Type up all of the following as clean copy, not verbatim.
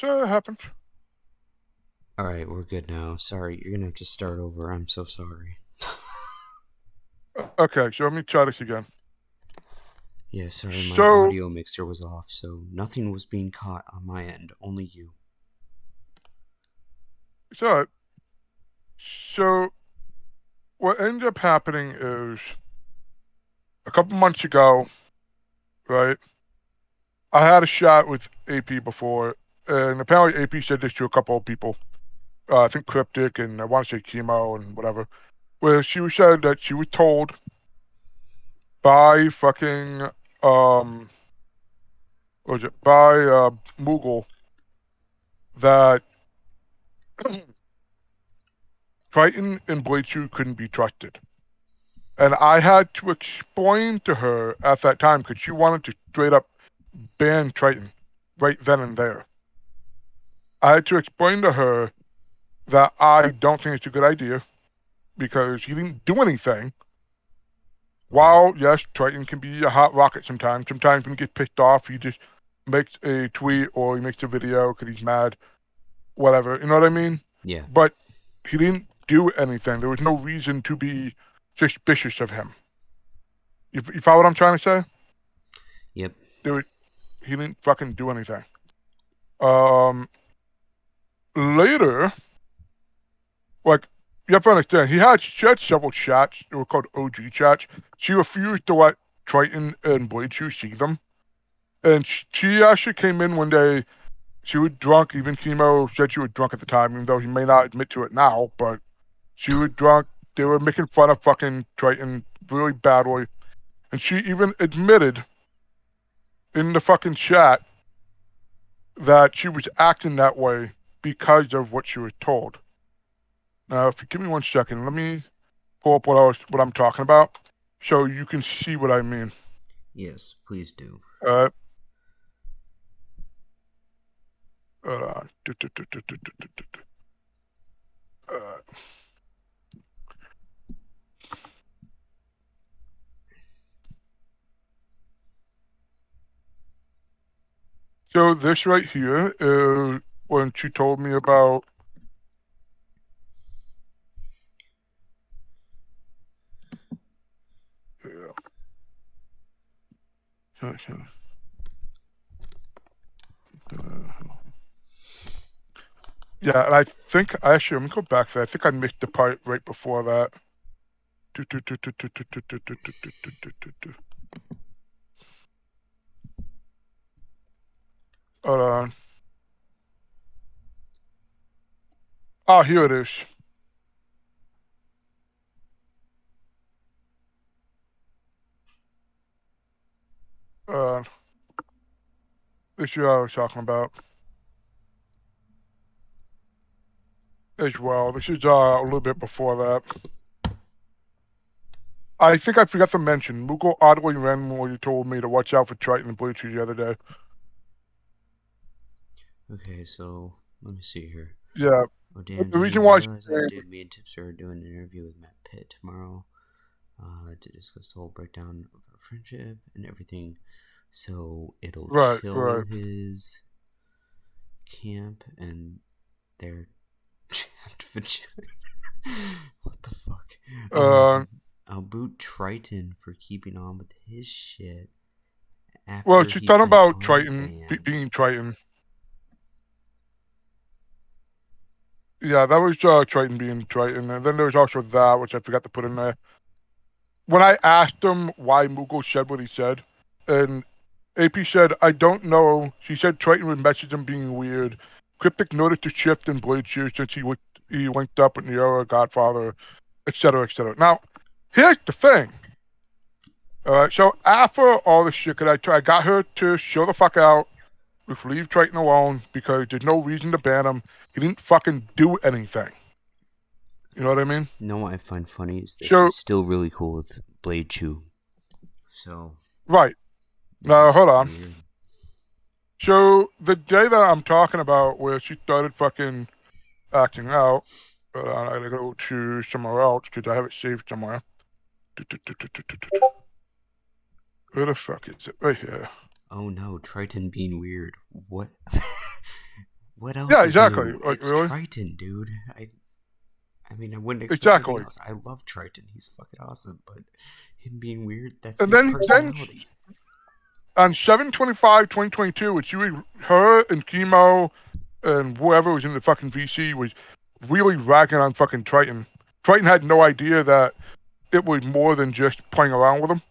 So it happened. Alright, we're good now. Sorry, you're gonna have to start over. I'm so sorry. Okay, so let me try this again. Yeah, sorry, my So, audio mixer was off, so nothing was being caught on my end, only you. so, so what ended up happening is a couple months ago, right? I had a shot with AP before, and apparently AP said this to a couple of people. I think Cryptic and I want to say Chemo and whatever. Where she said that she was told by fucking what was it by Moogle that Triton and Blade Shoe couldn't be trusted. And I had to explain to her at that time because she wanted to straight up ban Triton right then and there. I had to explain to her that I don't think it's a good idea because he didn't do anything. Right. While, yes, Triton can be a hot rocket sometimes. Sometimes when he gets pissed off, he just makes a tweet or he makes a video because he's mad, whatever. You know what I mean? Yeah. But he didn't do anything. There was no reason to be suspicious of him. You follow what I'm trying to say? Yep. There was, he didn't fucking do anything. Um, Later, like you have to understand, she had several chats. They were called OG chats. She refused to let Triton and Blade Shoe see them, and she actually came in one day. She was drunk. Even Chemo said she was drunk at the time, even though he may not admit to it now. But she was drunk. They were making fun of fucking Triton really badly, and she even admitted in the fucking chat that she was acting that way because of what she was told. Now, if you give me 1 second, let me pull up what I'm talking about, so you can see what I mean. Yes, please do. Uh, uh, so this right here is when she told me about. Yeah, and I think actually, let me go back there. I think I missed the part right before that. Hold on. Oh, here it is. Uh, this is what I was talking about as well. This is a little bit before that. I think I forgot to mention, Mughal oddly randomly told me to watch out for Triton and Bluetooth the other day. Okay, so let me see here. Yeah, Oh but damn, the didn't reason even why she's realize that saying, dude, me and Tipster are doing an interview with Matt Pitt tomorrow. To discuss the whole breakdown of our friendship and everything. So it'll right, chill right. his camp and their chapped vagina. What the fuck? Uh, I'll boot Triton for keeping on with his shit well, after she's he's talking been about on Triton ban. being Triton. Yeah, that was Triton being Triton, and then there was also that, which I forgot to put in there. When I asked him why Mughal said what he said, and AP said, I don't know. She said Triton would message him being weird. Cryptic noticed the shift in Blade Shoe since he linked up with Neora, Godfather, etc., etc. Now, here's the thing. All right, so after all this shit, I got her to show the fuck out, leave Triton alone because there's no reason to ban him. He didn't fucking do anything. You know what I mean? You know what I find funny is that So, she's still really cool with Blade Chew. So right. this Now, is hold on. weird. So, the day that I'm talking about where she started fucking acting out, I gotta go to somewhere else because I have it saved somewhere. Where the fuck is it? Right here. Oh no, Triton being weird. What? What else Yeah, is exactly. new? Like It's really, Triton, dude. I mean, I wouldn't expect anything exactly. else. I love Triton. He's fucking awesome, but him being weird, that's And his then personality. on 7/25/2022, which you, her, and Chemo, and whoever was in the fucking VC was really ragging on fucking Triton. Triton had no idea that it was more than just playing around with him.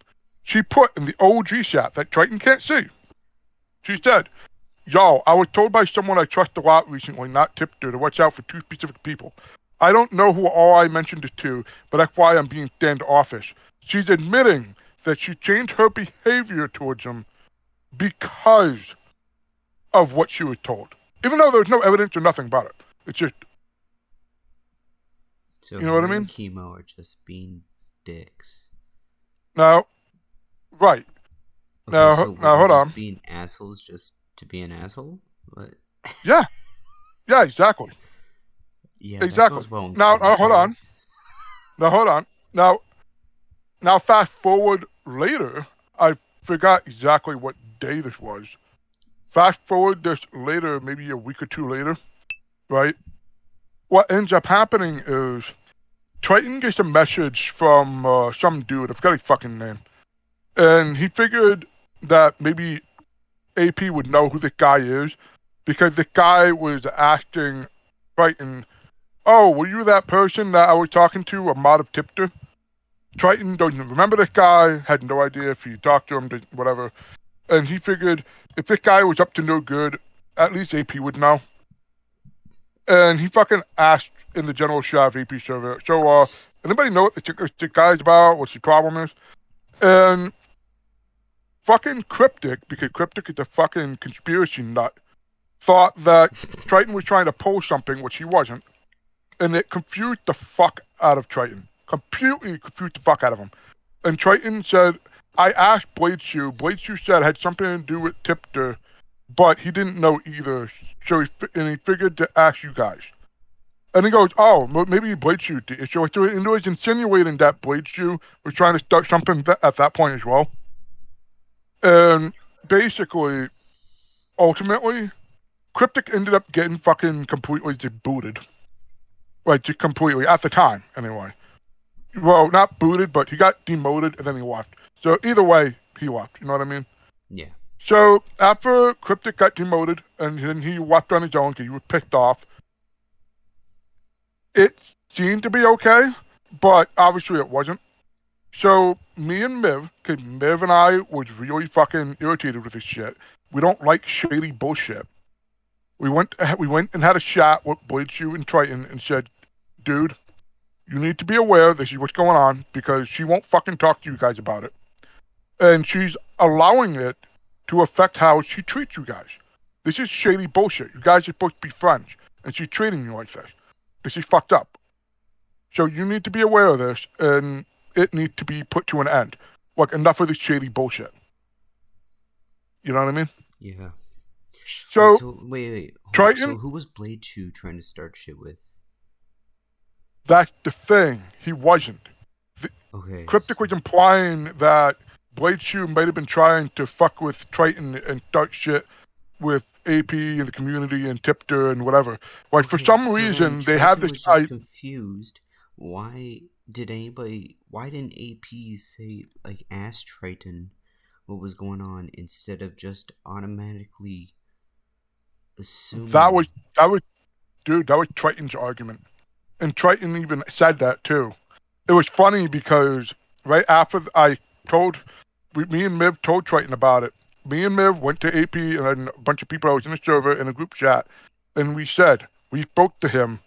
She put in the OG chat that Triton can't see. She said, "Yo, I was told by someone I trust a lot recently, not Tipster, to watch out for two specific people. I don't know who all I mentioned it to, but that's why I'm being standoffish." She's admitting that she changed her behavior towards him because of what she was told. Even though there's no evidence or nothing about it. It's just, So you know what I her and mean? Chemo are just being dicks. Now, right. Okay, so were Now they hold just on. being assholes just to be an asshole? What? Yeah, yeah, exactly. Yeah, that Exactly. goes well in Now hold commentary. on. Now hold on. Now fast forward later. I forgot exactly what day this was. Fast forward this later, maybe a week or two later, right? What ends up happening is Triton gets a message from some dude. I forgot his fucking name. And he figured that maybe AP would know who this guy is because the guy was asking Triton, "Oh, were you that person that I was talking to, a mod of Tipster?" Triton doesn't remember this guy, had no idea if he talked to him, whatever. And he figured if this guy was up to no good, at least AP would know. And he fucking asked in the general chat AP server, "So, anybody know what the guy's about? What's the problem is?" And fucking Cryptic, because Cryptic is a fucking conspiracy nut, thought that Triton was trying to pull something, which he wasn't. And it confused the fuck out of Triton. Completely confused the fuck out of him. And Triton said, "I asked Bladeshoe. Bladeshoe said it had something to do with Tipster, but he didn't know either. So he figured to ask you guys." And he goes, "Oh, maybe Bladeshoe did." So it was insinuating that Bladeshoe was trying to start something at that point as well. And basically, ultimately, Cryptic ended up getting fucking completely booted. Like, just completely, at the time, anyway. Well, not booted, but he got demoted and then he left. So either way, he left. You know what I mean? Yeah. So after Cryptic got demoted and then he left on his own because he was pissed off, it seemed to be okay, but obviously it wasn't. So me and Miv, because Miv and I was really fucking irritated with this shit. We don't like shady bullshit. We went and had a chat with Bladeshoe and Triton and said, "Dude, you need to be aware this is what's going on because she won't fucking talk to you guys about it. And she's allowing it to affect how she treats you guys. This is shady bullshit. You guys are supposed to be friends, and she's treating you like this. This is fucked up. So you need to be aware of this, and it needs to be put to an end. Like, enough of this shady bullshit." You know what I mean? Yeah. So, So wait. Hold up. So Triton, who was Blade 2 trying to start shit with? that's the thing. He wasn't. Okay. Cryptic was implying that Bladeshoe might have been trying to fuck with Triton and start shit with AP and the community and Tipster and whatever. Like, for Okay, some so then reason, they had Triton this. was just confused. Why didn't AP say, like, ask Triton what was going on instead of just automatically That assuming? was, that was, dude, that was Triton's argument. And Triton even said that too. It was funny because right after me and Miv told Triton about it. Me and Miv went to AP and then a bunch of people I was in the server in a group chat, and we spoke to him.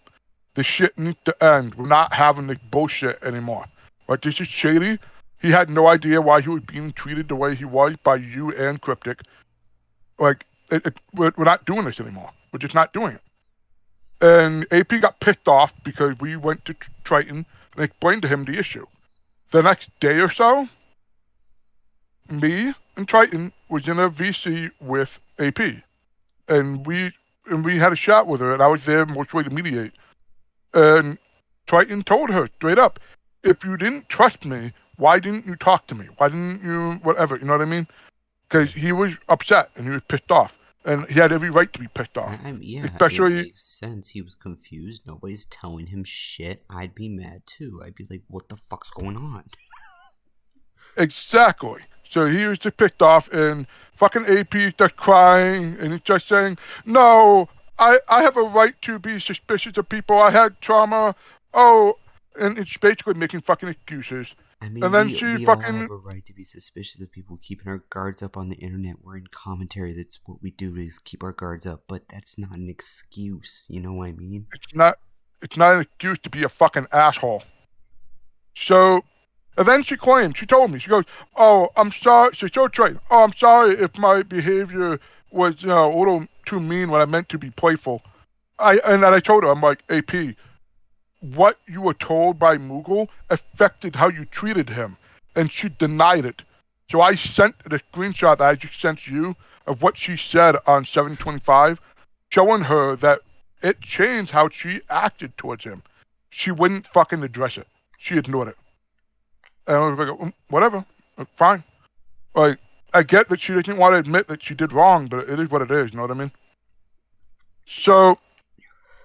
This shit needs to end. We're not having this bullshit anymore. Like, this is shady. He had no idea why he was being treated the way he was by you and Cryptic. Like, we're not doing this anymore. We're just not doing it. And AP got pissed off because we went to Triton and explained to him the issue. The next day or so, me and Triton was in a VC with AP, and we had a chat with her, and I was there mostly to mediate. And Triton told her straight up, "If you didn't trust me, why didn't you talk to me? Why didn't you whatever?" You know what I mean? Because Yeah. he was upset and he was pissed off. And he had every right to be pissed off. Yeah, it Especially, makes sense. He was confused. Nobody's telling him shit. I'd be mad too. I'd be like, what the fuck's going on? exactly. So he was just pissed off, and fucking AP just crying, and he's just saying, no, I have a right to be suspicious of people. I had trauma. Oh, and it's basically making fucking excuses. I mean, And then she we all have fucking, a right to be suspicious of people keeping our guards up on the internet. We're in commentary. That's what we do is keep our guards up. But that's not an excuse. You know what I mean? it's not an excuse to be a fucking asshole. So, and then she claimed, she told me, she goes, oh, I'm sorry. She told Triton, oh, I'm sorry if my behavior was, a little too mean when I meant to be playful. And then I told her, I'm like, AP, what you were told by Moogle affected how you treated him. And she denied it. So I sent the screenshot that I just sent you of what she said on 725, showing her that it changed how she acted towards him. She wouldn't fucking address it. She ignored it. And I was like, whatever, fine. Like, I get that she doesn't want to admit that she did wrong, but it is what it is, you know what I mean? So,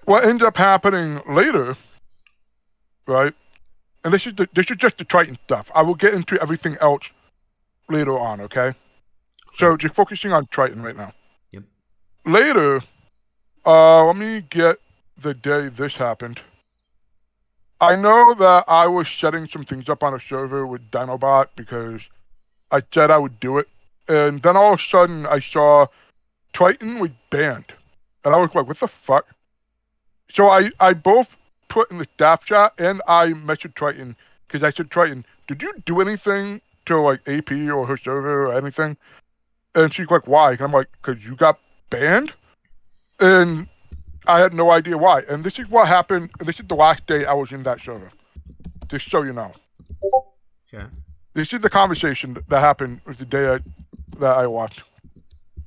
what ends up happening later, right? And this is just the Triton stuff. I will get into everything else later on, okay? So, just focusing on Triton right now. Yep. Later, let me get the day this happened. I know that I was setting some things up on a server with Dinobot because I said I would do it. And then all of a sudden I saw Triton was banned. And I was like, what the fuck? So I both put in the staff chat and I messaged Triton because I said, Triton, did you do anything to like AP or her server or anything? And she's like, why? And I'm like, because you got banned? And I had no idea why. And this is what happened. This is the last day I was in that server. Just so you know. Okay. This is the conversation that happened with the day that I watched.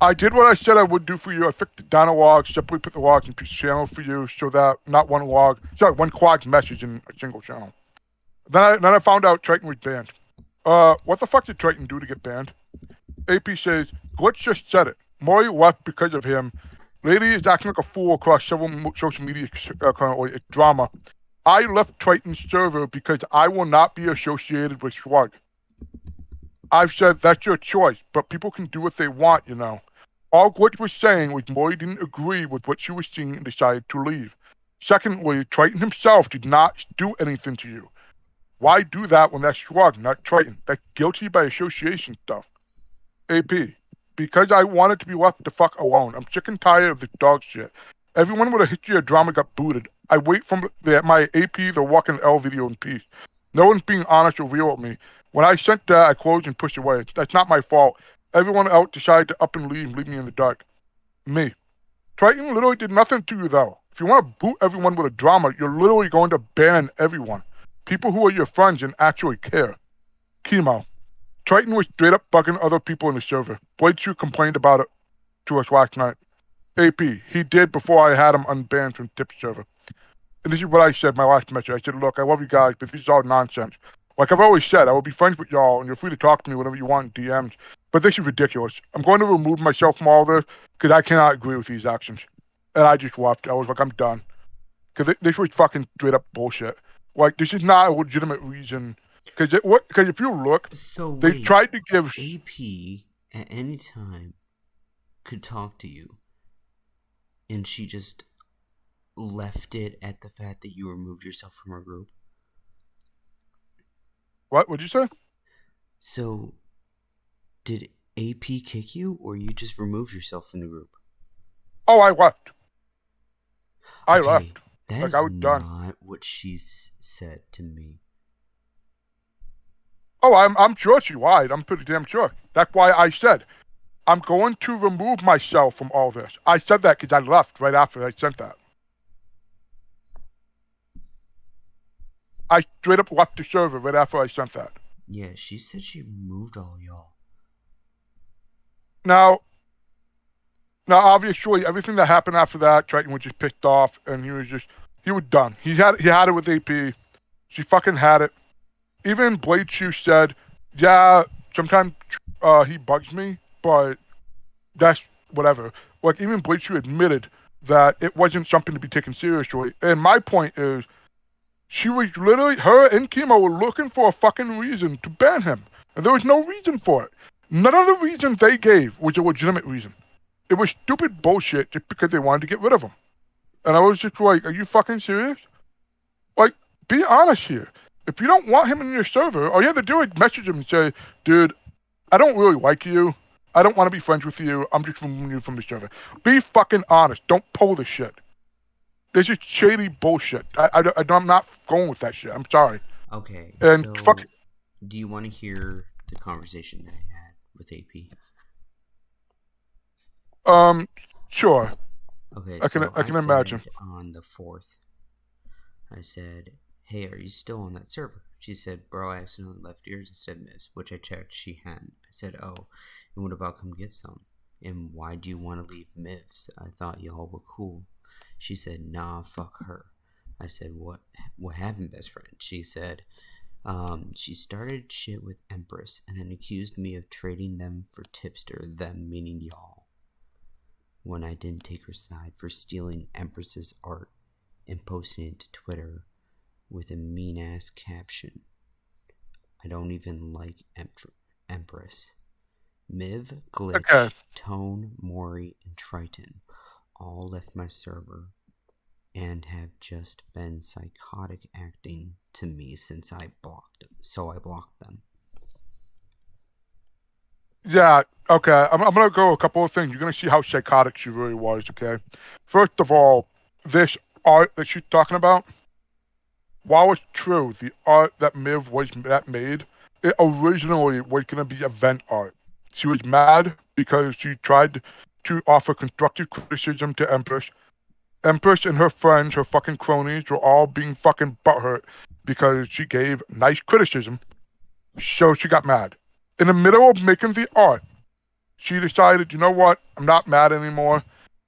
I did what I said I would do for you. I fixed the dino logs, separately put the logs in each channel for you so that not one quad message in a single channel. Then I found out Triton was banned. What the fuck did Triton do to get banned? AP says, Glitch just said it. Maury left because of him. Lady is acting like a fool across several social media currently. It's drama. I left Triton's server because I will not be associated with Slug. I've said that's your choice, but people can do what they want, you know. All Glitch was saying was Maury didn't agree with what she was seeing and decided to leave. Secondly, Triton himself did not do anything to you. Why do that when that's Slug, not Triton? That's guilty by association stuff. AP, because I wanted to be left the fuck alone. I'm sick and tired of this dog shit. Everyone with a history of drama got booted. I wait for my AP the walking L video in peace. No one's being honest or real with me. When I sent that, I closed and pushed away. That's not my fault. Everyone else decided to up and leave me in the dark. Me. Triton literally did nothing to you, though. If you want to boot everyone with a drama, you're literally going to ban everyone. People who are your friends and actually care. Chemo. Triton was straight up bugging other people in the server. Blade 2 complained about it to us last night. AP, he did before I had him unbanned from Tipster server. And this is what I said my last message. I said, look, I love you guys, but this is all nonsense. Like I've always said, I will be friends with y'all, and you're free to talk to me whenever you want in DMs. But this is ridiculous. I'm going to remove myself from all this because I cannot agree with these actions. And I just left. I was like, I'm done. Because this was fucking straight up bullshit. Like, this is not a legitimate reason. Because if you look, So they wait, tried to give... AP at any time could talk to you, and she just left it at the fact that you removed yourself from her group. What? What'd you say? So, did AP kick you, or you just removed yourself from the group? Oh, I left. I Okay, left. That Like, is I was done. not what she said to me. Oh, I'm sure she lied. I'm pretty damn sure. That's why I said, I'm going to remove myself from all this. I said that because I left right after I sent that. I straight up left the server right after I sent that. Yeah, she said she removed all y'all. Now, obviously, everything that happened after that, Triton was just pissed off, and he was done. He had it with AP. She fucking had it. Even Blade Shoe said, yeah, sometimes he bugs me, but that's whatever. Like even Bleacher admitted that it wasn't something to be taken seriously. And my point is, she was literally, her and Chemo were looking for a fucking reason to ban him. And there was no reason for it. None of the reasons they gave was a legitimate reason. It was stupid bullshit just because they wanted to get rid of him. And I was just like, are you fucking serious? Like, be honest here. If you don't want him in your server, all you have to do is message him and say, dude, I don't really like you. I don't want to be friends with you. I'm just removing you from the server. Be fucking honest. Don't pull this shit. This is shady bullshit. I'm not going with that shit. I'm sorry. Okay, And fuck. so do you want to hear the conversation that I had with AP? Sure. Okay, I so can imagine. said on the 4th, I said, hey, are you still on that server? She said, bro, I accidentally left yours instead of Miss, which I checked she hadn't. I said, oh, and what about come get some? And why do you want to leave Mivs? I thought y'all were cool. She said, nah, fuck her. I said, what happened, best friend? She said, she started shit with Empress and then accused me of trading them for Tipster, them meaning y'all, when I didn't take her side for stealing Empress's art and posting it to Twitter with a mean-ass caption. I don't even like Empress. Miv, Glitch, Okay. Tone, Mori, and Triton all left my server and have just been psychotic acting to me since I blocked them. So I blocked them. Yeah, okay. I'm gonna go a couple of things. You're gonna see how psychotic she really was, okay? First of all, this art that she's talking about, while it's true, the art that made, it originally was gonna be event art. She was mad because she tried to offer constructive criticism to Empress. Empress and her friends, her fucking cronies, were all being fucking butthurt because she gave nice criticism. So she got mad. In the middle of making the art, she decided, you know what? I'm not mad anymore.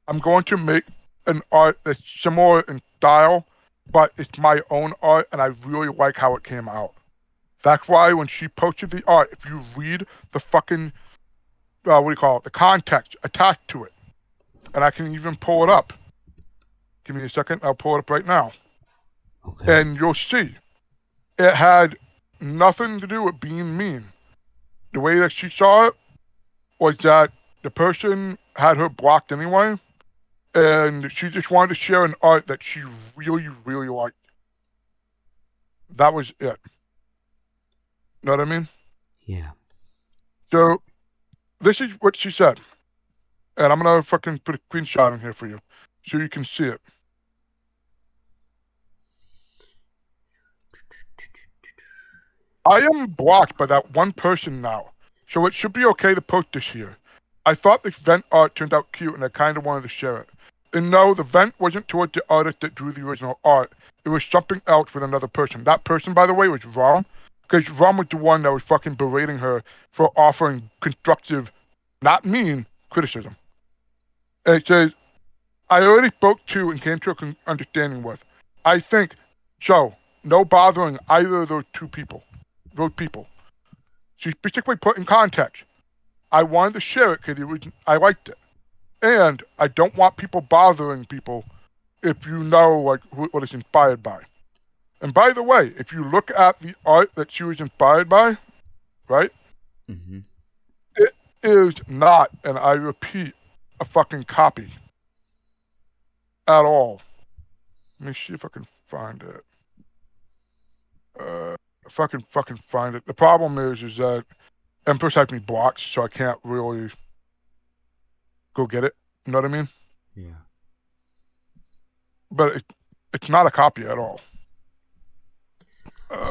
I'm going to make an art that's similar in style, but it's my own art, and I really like how it came out. That's why when she posted the art, if you read the fucking, what do you call it, the context attached to it, and I can even pull it up. Give me a second. I'll pull it up right now. Okay. And you'll see it had nothing to do with being mean. The way that she saw it was that the person had her blocked anyway, and she just wanted to share an art that she really, really liked. That was it. Know what I mean? Yeah. So this is what she said, and I'm gonna fucking put a screenshot in here for you, so you can see it. I am blocked by that one person now, so it should be okay to post this here. I thought the vent art turned out cute and I kind of wanted to share it. And no, the vent wasn't towards the artist that drew the original art. It was something else with another person. That person, by the way, was Rom, because Rom was the one that was fucking berating her for offering constructive, not mean, criticism. And it says, I already spoke to and came to an understanding with. I think, so, no bothering either of those two people. Those people. She specifically put in context. I wanted to share it because I liked it. And I don't want people bothering people if you know like what it's inspired by. And by the way, if you look at the art that she was inspired by, right, Mm-hmm. it is not, and I repeat, a fucking copy at all. Let me see if I can find it. If I can fucking find it. The problem is that Empress has me blocked, so I can't really go get it. You know what I mean? Yeah. But it's not a copy at all.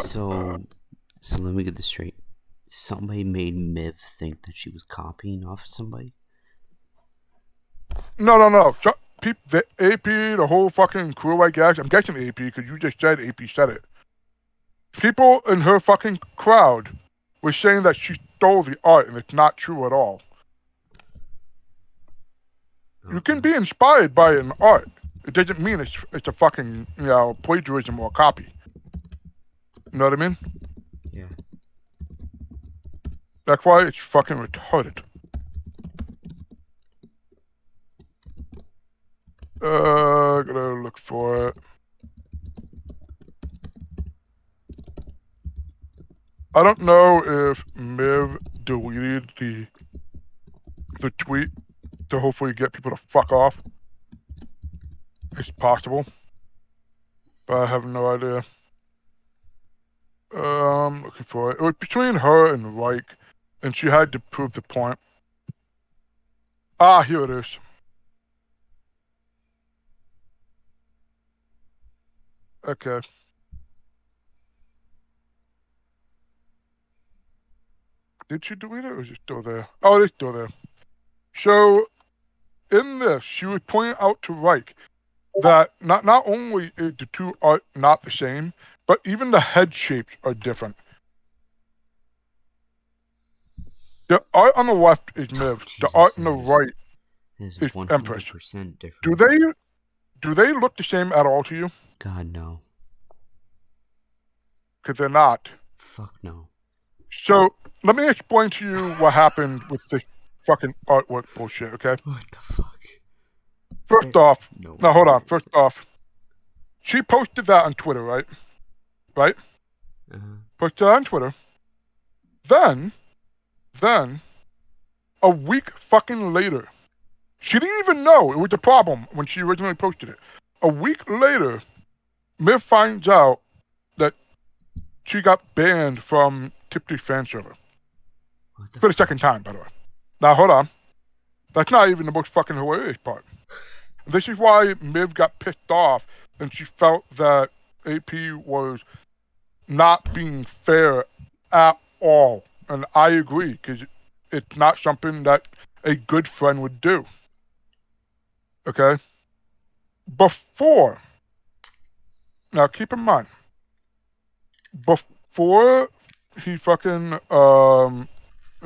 So let me get this straight. Somebody made Miv think that she was copying off somebody? No. The AP, the whole fucking crew, I guess. I'm guessing AP because you just said AP said it. People in her fucking crowd were saying that she stole the art, and it's not true at all. You can be inspired by an art. It doesn't mean it's a fucking plagiarism or a copy. You know what I mean? Yeah. That's why it's fucking retarded. Gotta look for it. I don't know if Miv deleted the tweet to hopefully get people to fuck off. It's possible, but I have no idea. Looking for it. It was between her and Reich, and she had to prove the point. Ah, here it is. Okay. Did she delete it, or is it still there? Oh, it's still there. So, in this, she was pointing out to Reich that not only is the two art not the same, but even the head shapes are different. The art on the left is Miv. The art on the right is is Empress. 100% different. Do they look the same at all to you? God, no. Because they're not. Fuck no. So, let me explain to you what happened with this fucking artwork bullshit, okay? What the fuck? First off, No. now hold on. First off, she posted that on Twitter, right? Right? Posted that on Twitter. Then, a week fucking later, she didn't even know it was a problem when she originally posted it. A week later, Miv finds out that she got banned from Tipster's fan server. For the second time, by the way. Now, hold on. That's not even the most fucking hilarious part. This is why Miv got pissed off, and she felt that AP was not being fair at all. And I agree, because it's not something that a good friend would do. Okay? Before, now keep in mind, before he fucking, where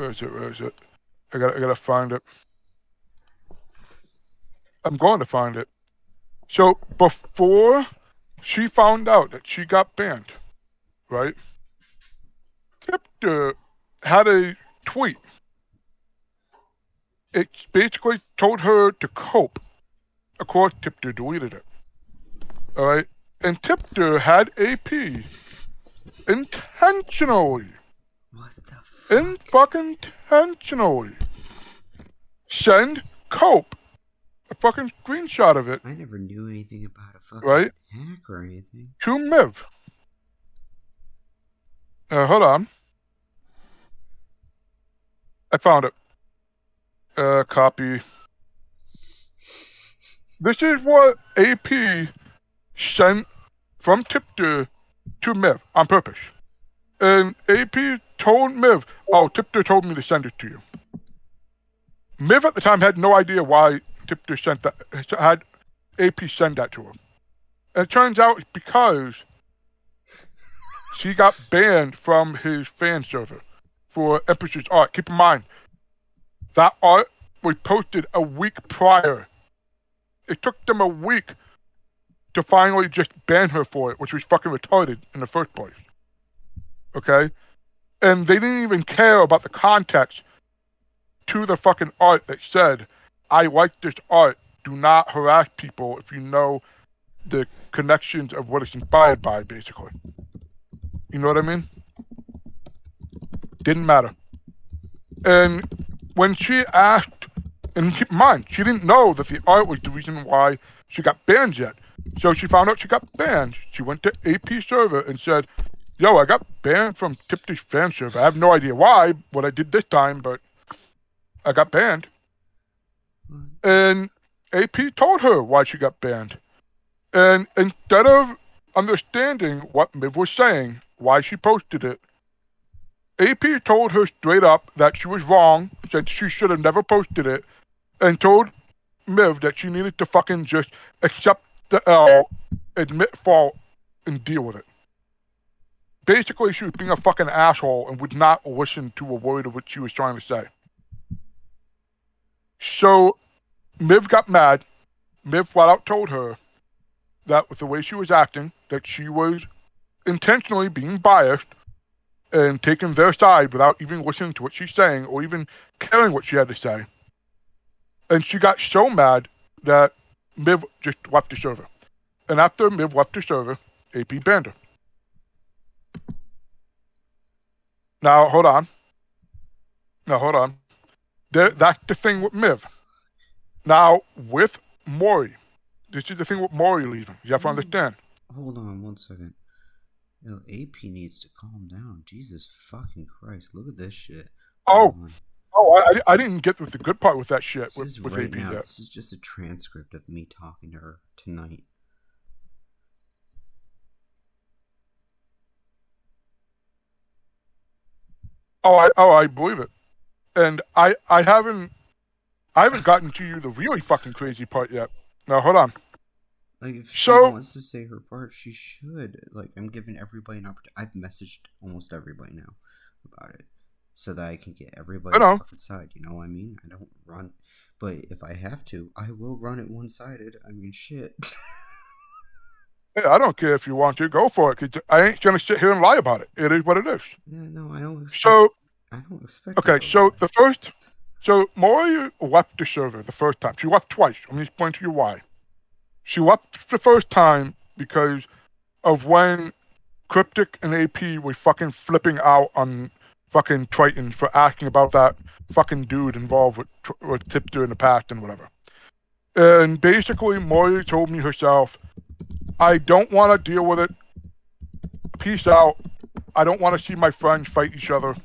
is it? I gotta find it. I'm going to find it. So, before she found out that she got banned, right? Tipster had a tweet. It basically told her to cope. Of course, Tipster deleted it. Alright? And Tipster had AP intentionally. What the fuck? Intentionally. Send cope a fucking screenshot of it. I never knew anything about a fucking right? hack or anything. To Miv. Hold on. I found it. Copy. This is what AP sent from Tipster to Miv on purpose. And AP told Miv, oh, Tipster told me to send it to you. Miv at the time had no idea why Tipster sent that, had AP send that to her. And it turns out it's because she got banned from his fan server for Empress's art. Keep in mind, that art was posted a week prior. It took them a week to finally just ban her for it, which was fucking retarded in the first place. Okay? And they didn't even care about the context to the fucking art that said, I like this art. Do not harass people if you know the connections of what it's inspired by, basically. You know what I mean? Didn't matter. And when she asked, and keep in mind, she didn't know that the art was the reason why she got banned yet. So she found out she got banned. She went to AP server and said, yo, I got banned from Tipster's fan server. I have no idea why, what I did this time, but I got banned. And AP told her why she got banned. And instead of understanding what Miv was saying, why she posted it, AP told her straight up that she was wrong, said she should have never posted it, and told Miv that she needed to fucking just accept the L, admit fault, and deal with it. Basically, she was being a fucking asshole and would not listen to a word of what she was trying to say. So, Miv got mad. Miv flat out told her that with the way she was acting, that she was intentionally being biased and taking their side without even listening to what she's saying or even caring what she had to say. And she got so mad that Miv just left the server. And after Miv left the server, AP banned her. Now, hold on. That's the thing with Miv. Now, with Mori, this is the thing with Mori leaving. You have to understand. Hold on 1 second. Yo, AP needs to calm down. Jesus fucking Christ. Look at this shit. I didn't get with the good part with that shit. This with is right AP now. yet. This is just a transcript of me talking to her tonight. I believe it. And I haven't gotten to you the really fucking crazy part yet. Now hold on. Like, if she wants to say her part, she should. Like, I'm giving everybody an opportunity. I've messaged almost everybody now about it, so that I can get everybody's fucking side. You know what I mean? I don't run, but if I have to, I will run it one-sided. I mean, shit. Hey, I don't care if you want to, go for it. Cause I ain't gonna sit here and lie about it. It is what it is. Yeah, no, I don't expect. I don't expect. Okay, so Mori left the server the first time. She left twice. Let me explain to you why. She left the first time because of when Cryptic and AP were fucking flipping out on fucking Triton for asking about that fucking dude involved with Tipster in the past and whatever. And basically, Mori told me herself, I don't want to deal with it. Peace out. I don't want to see my friends fight each other.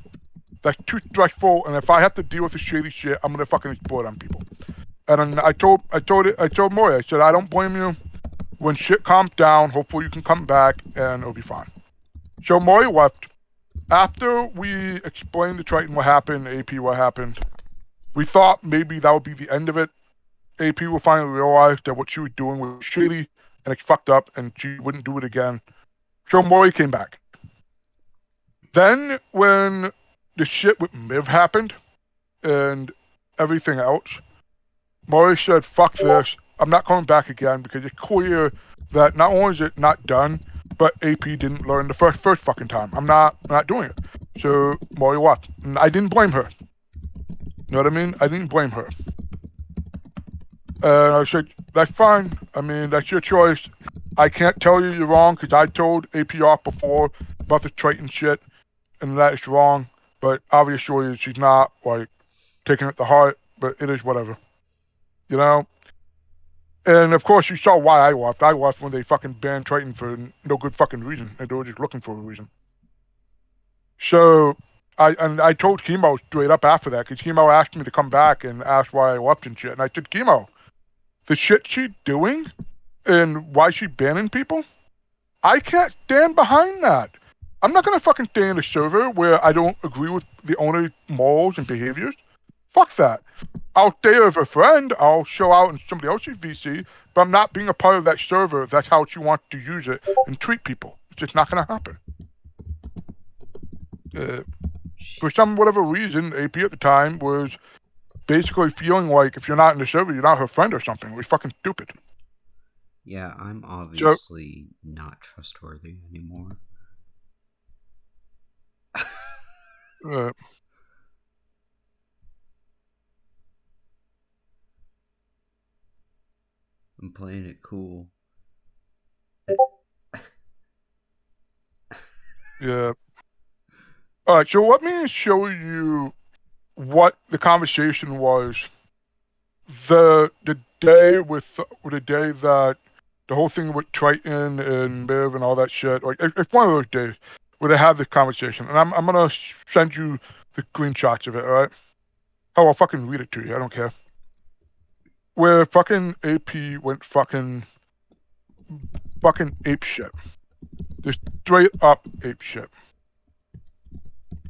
That's too stressful, and if I have to deal with the shady shit, I'm gonna fucking explode on people. And I told Mori, I said, I don't blame you. When shit calms down, hopefully you can come back and it'll be fine. So Mori left. After we explained to Triton what happened, AP what happened, we thought maybe that would be the end of it. AP will finally realize that what she was doing was shady and it's fucked up and she wouldn't do it again. So Mori came back. Then when the shit with Miv happened and everything else, Mori said, fuck this, I'm not coming back again because it's clear that not only is it not done, but AP didn't learn the first fucking time. I'm not doing it. So Mori left. And I didn't blame her. You know what I mean? I didn't blame her. And I said, that's fine. I mean, that's your choice. I can't tell you you're wrong because I told AP off before about the Triton shit and that it's wrong. But obviously she's not, like, taking it to heart, but it is whatever. You know? And of course you saw why I left. I left when they fucking banned Triton for no good fucking reason. And they were just looking for a reason. So, I told Chemo straight up after that, because Chemo asked me to come back and asked why I left and shit. And I said, Chemo, the shit she's doing and why she's banning people, I can't stand behind that. I'm not gonna fucking stay in a server where I don't agree with the owner's morals and behaviors. Fuck that. I'll stay as a friend, I'll show out in somebody else's VC, but I'm not being a part of that server if that's how she wants to use it and treat people. It's just not gonna happen. For some whatever reason, AP at the time was basically feeling like if you're not in the server, you're not her friend or something. It was fucking stupid. Yeah, I'm obviously not trustworthy anymore. I'm playing it cool. Yeah. Alright, so let me show you what the conversation was the day that the whole thing with Triton and Miv and all that shit. Like, it's one of those days where they have this conversation, and I'm gonna send you the screenshots of it. All right? Oh, I'll fucking read it to you. I don't care. Where fucking AP went fucking ape shit. Just straight up ape shit.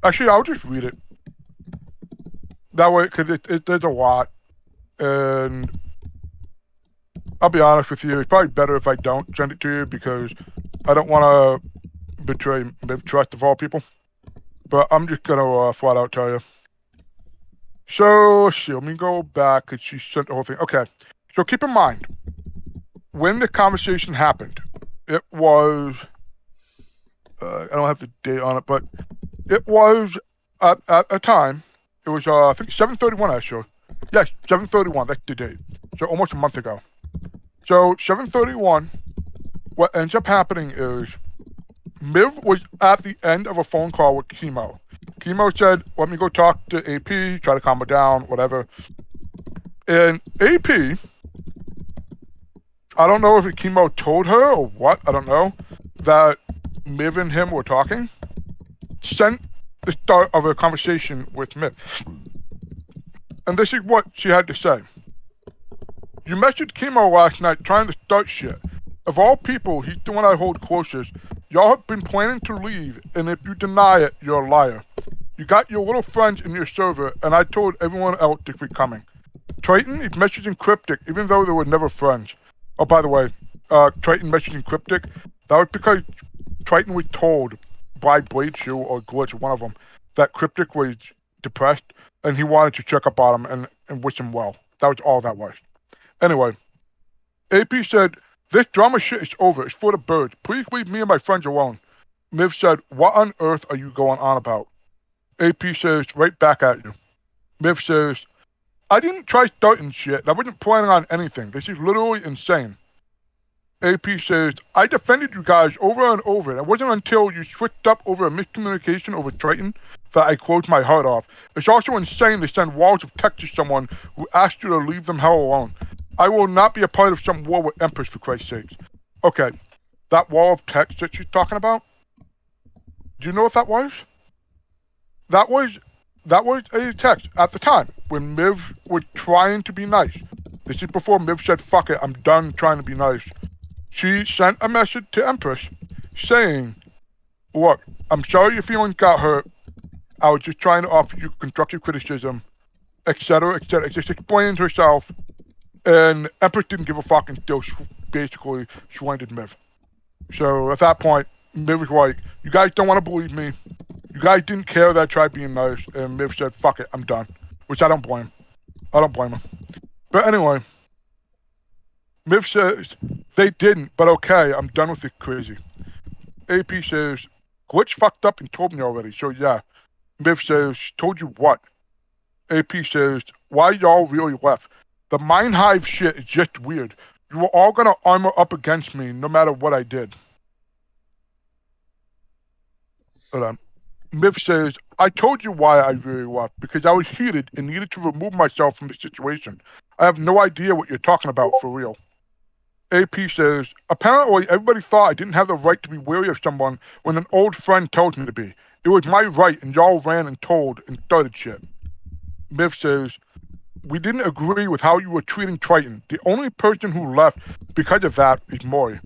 Actually, I'll just read it. That way, because there's a lot. And I'll be honest with you, it's probably better if I don't send it to you because I don't want to betray the trust of all people. But I'm just going to flat out tell you. So, let's see, let me go back because she sent the whole thing. Okay, so keep in mind, when the conversation happened, it was, I don't have the date on it, but it was at a time, it was, I think 7/31 actually. Yes, 7/31, that's the date. So almost a month ago. So 7:31. What ends up happening is Miv was at the end of a phone call with Chemo. Chemo said, "Let me go talk to AP, try to calm her down, whatever." And AP, I don't know if Chemo told her or what, I don't know, that Miv and him were talking, sent the start of a conversation with Miv. And this is what she had to say. "You messaged Chemo last night trying to start shit. Of all people, he's the one I hold closest. Y'all have been planning to leave, and if you deny it, you're a liar. You got your little friends in your server, and I told everyone else to be coming. Triton is messaging Cryptic, even though they were never friends. Oh, by the way, Triton messaging Cryptic, that was because Triton was told by Blade Shoe or Glitch, one of them, that Cryptic was depressed, and he wanted to check up on him and wish him well. That was all that was. Anyway, AP said, "This drama shit is over. It's for the birds. Please leave me and my friends alone." Miv said, "What on earth are you going on about?" AP says, "Right back at you." Miv says, "I didn't try starting shit. I wasn't planning on anything. This is literally insane." AP says, "I defended you guys over and over, and it wasn't until you switched up over a miscommunication over Triton that I closed my heart off. It's also insane to send walls of text to someone who asked you to leave them hell alone. I will not be a part of some war with Empress, for Christ's sakes." Okay, that wall of text that she's talking about, do you know what that was? That was a text at the time when Miv was trying to be nice. This is before Miv said, "Fuck it, I'm done trying to be nice." She sent a message to Empress saying, "Look, I'm sorry your feelings got hurt. I was just trying to offer you constructive criticism, etc., etc." Just explained herself, and Empress didn't give a fuck until basically she wanted Miv. So at that point, Miv was like, "You guys don't want to believe me. You guys didn't care that I tried being nice," and Miv said, "Fuck it, I'm done." Which I don't blame. I don't blame him. But anyway, Miv says, "They didn't, but okay, I'm done with this crazy." AP says, "Glitch fucked up and told me already, so yeah." Miv says, "Told you what?" AP says, "Why y'all really left? The Mind Hive shit is just weird. You were all gonna armor up against me no matter what I did." Miv says, "I told you why I really left, because I was heated and needed to remove myself from the situation. I have no idea what you're talking about for real." AP says, "Apparently everybody thought I didn't have the right to be wary of someone when an old friend tells me to be. It was my right and y'all ran and told and started shit." Miv says, "We didn't agree with how you were treating Triton. The only person who left because of that is Maury.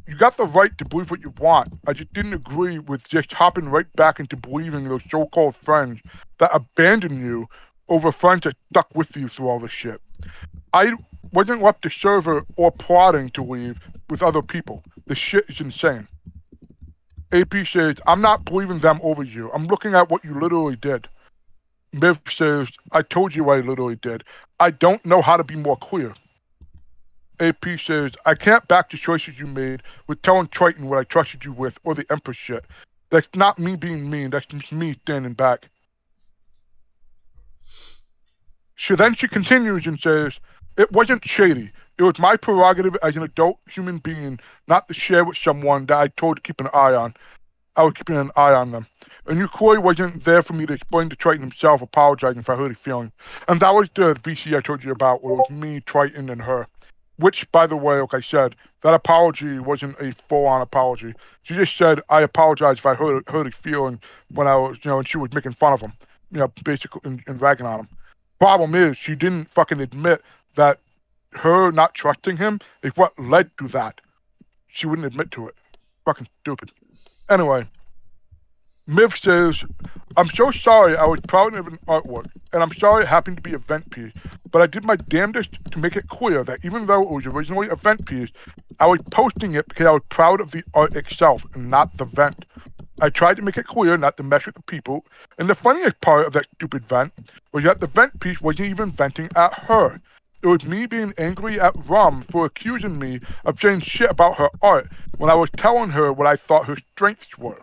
You got the right to believe what you want. I just didn't agree with just hopping right back into believing those so-called friends that abandoned you over friends that stuck with you through all this shit. I wasn't left the server or plotting to leave with other people. The shit is insane." AP says, "I'm not believing them over you. I'm looking at what you literally did." Miv says, "I told you what I literally did. I don't know how to be more clear." AP says, "I can't back the choices you made with telling Triton what I trusted you with or the Empress shit. That's not me being mean, that's just me standing back." She continues and says, "It wasn't shady. It was my prerogative as an adult human being not to share with someone that I told to keep an eye on. I was keeping an eye on them. And you clearly wasn't there for me to explain to Triton himself, apologizing for hurt his feelings. And that was the VC I told you about, where it was me, Triton, and her. Which, by the way, like I said, that apology wasn't a full-on apology. She just said, I apologize if I hurt his feelings when I was, and she was making fun of him, basically, and ragging on him. Problem is, she didn't fucking admit that her not trusting him is what led to that. She wouldn't admit to it. Fucking stupid. Anyway, Miv says, I'm so sorry I was proud of an artwork, and I'm sorry it happened to be event piece, but I did my damnedest to make it clear that even though it was originally event piece, I was posting it because I was proud of the art itself and not the vent. I tried to make it clear not to mess with the people, and the funniest part of that stupid vent was that the vent piece wasn't even venting at her. It was me being angry at Rum for accusing me of saying shit about her art when I was telling her what I thought her strengths were.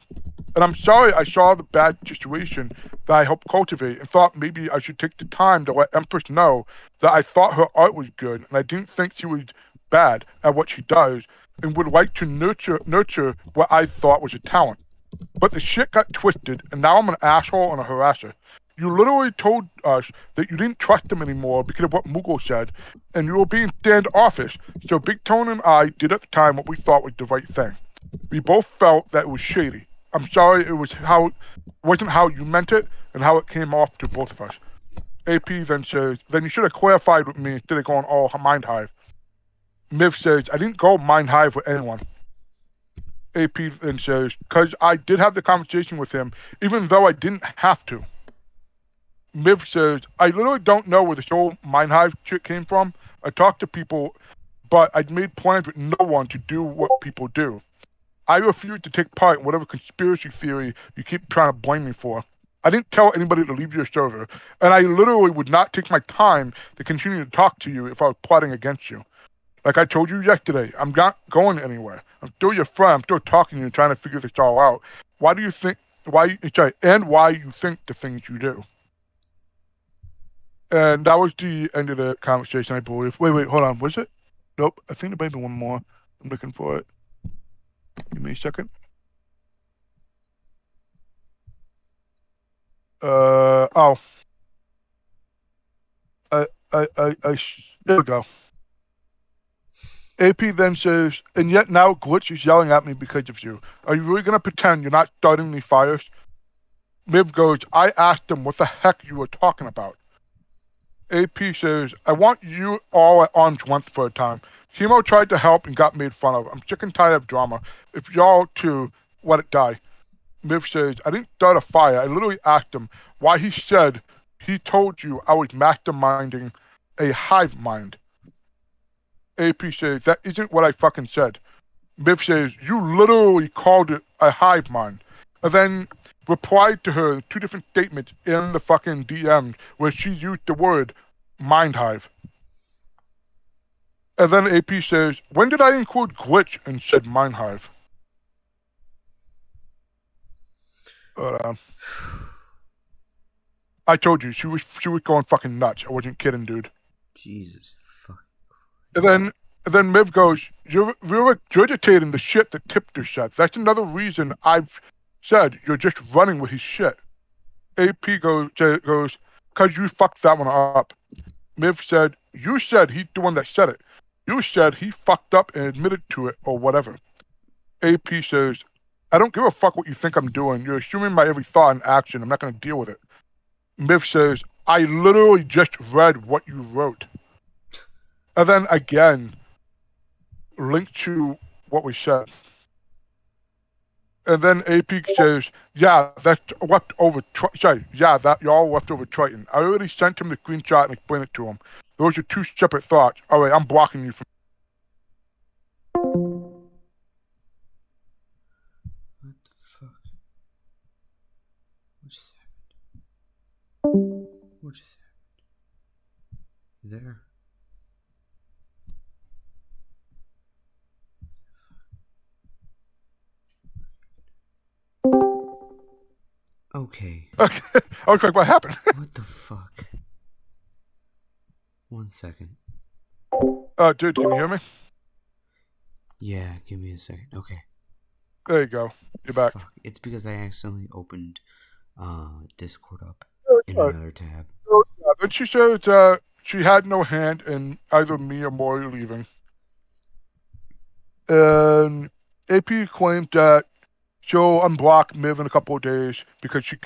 And I'm sorry I saw the bad situation that I helped cultivate and thought maybe I should take the time to let Empress know that I thought her art was good and I didn't think she was bad at what she does and would like to nurture what I thought was a talent. But the shit got twisted, and now I'm an asshole and a harasser. You literally told us that you didn't trust him anymore because of what Mughal said, and you were being standoffish. So BigTone and I did at the time what we thought was the right thing. We both felt that it was shady. I'm sorry, wasn't how you meant it, and how it came off to both of us. AP then says, then you should have clarified with me instead of going all Mind Hive. Miv says, I didn't go Mind Hive with anyone. AP then says, because I did have the conversation with him, even though I didn't have to. Miv says, I literally don't know where this whole Mind Hive shit came from. I talked to people, but I'd made plans with no one to do what people do. I refuse to take part in whatever conspiracy theory you keep trying to blame me for. I didn't tell anybody to leave your server, and I literally would not take my time to continue to talk to you if I was plotting against you. Like I told you yesterday, I'm not going anywhere. I'm still your friend. I'm still talking to you and trying to figure this all out. Why do you think, why you think the things you do? And that was the end of the conversation, I believe. Wait, hold on. Was it? Nope. I think there might be one more. I'm looking for it. Give me a second. Oh. There we go. AP then says, and yet now Glitch is yelling at me because of you. Are you really going to pretend you're not starting any fires? Miv goes, I asked him what the heck you were talking about. AP says, I want you all at arm's length for a time. Chemo tried to help and got made fun of. I'm sick and tired of drama. If y'all too, let it die. Miv says, I didn't start a fire. I literally asked him why he said he told you I was masterminding a hive mind. AP says, that isn't what I fucking said. Miv says, you literally called it a hive mind. And then replied to her 2 different statements in the fucking DM where she used the word mind hive. And then AP says, when did I include Glitch and said mind hive? I told you, she was going fucking nuts. I wasn't kidding, dude. Jesus fuck. And then Miv goes, you're regurgitating the shit that Tipster said. That's another reason I've said you're just running with his shit. AP goes, because you fucked that one up. Miv said, you said he's the one that said it. You said he fucked up and admitted to it or whatever. AP says, I don't give a fuck what you think I'm doing. You're assuming my every thought and action. I'm not going to deal with it. Miv says, I literally just read what you wrote. And then again, linked to what we said. And then AP says, yeah, that's left over. That y'all left over Triton. I already sent him the screenshot and explained it to him. Those are 2 separate thoughts. All right, I'm blocking you from. What the fuck? What just happened? What just happened? You there? Okay. Okay. I was like, what happened? What the fuck? 1 second. Dude, can you hear me? Yeah, give me a second. Okay. There you go. You're back. Fuck. It's because I accidentally opened Discord up in Right. another tab. So, yeah, then she says she had no hand in either me or Maury leaving. And AP claimed that she'll unblock Miv in a couple of days because she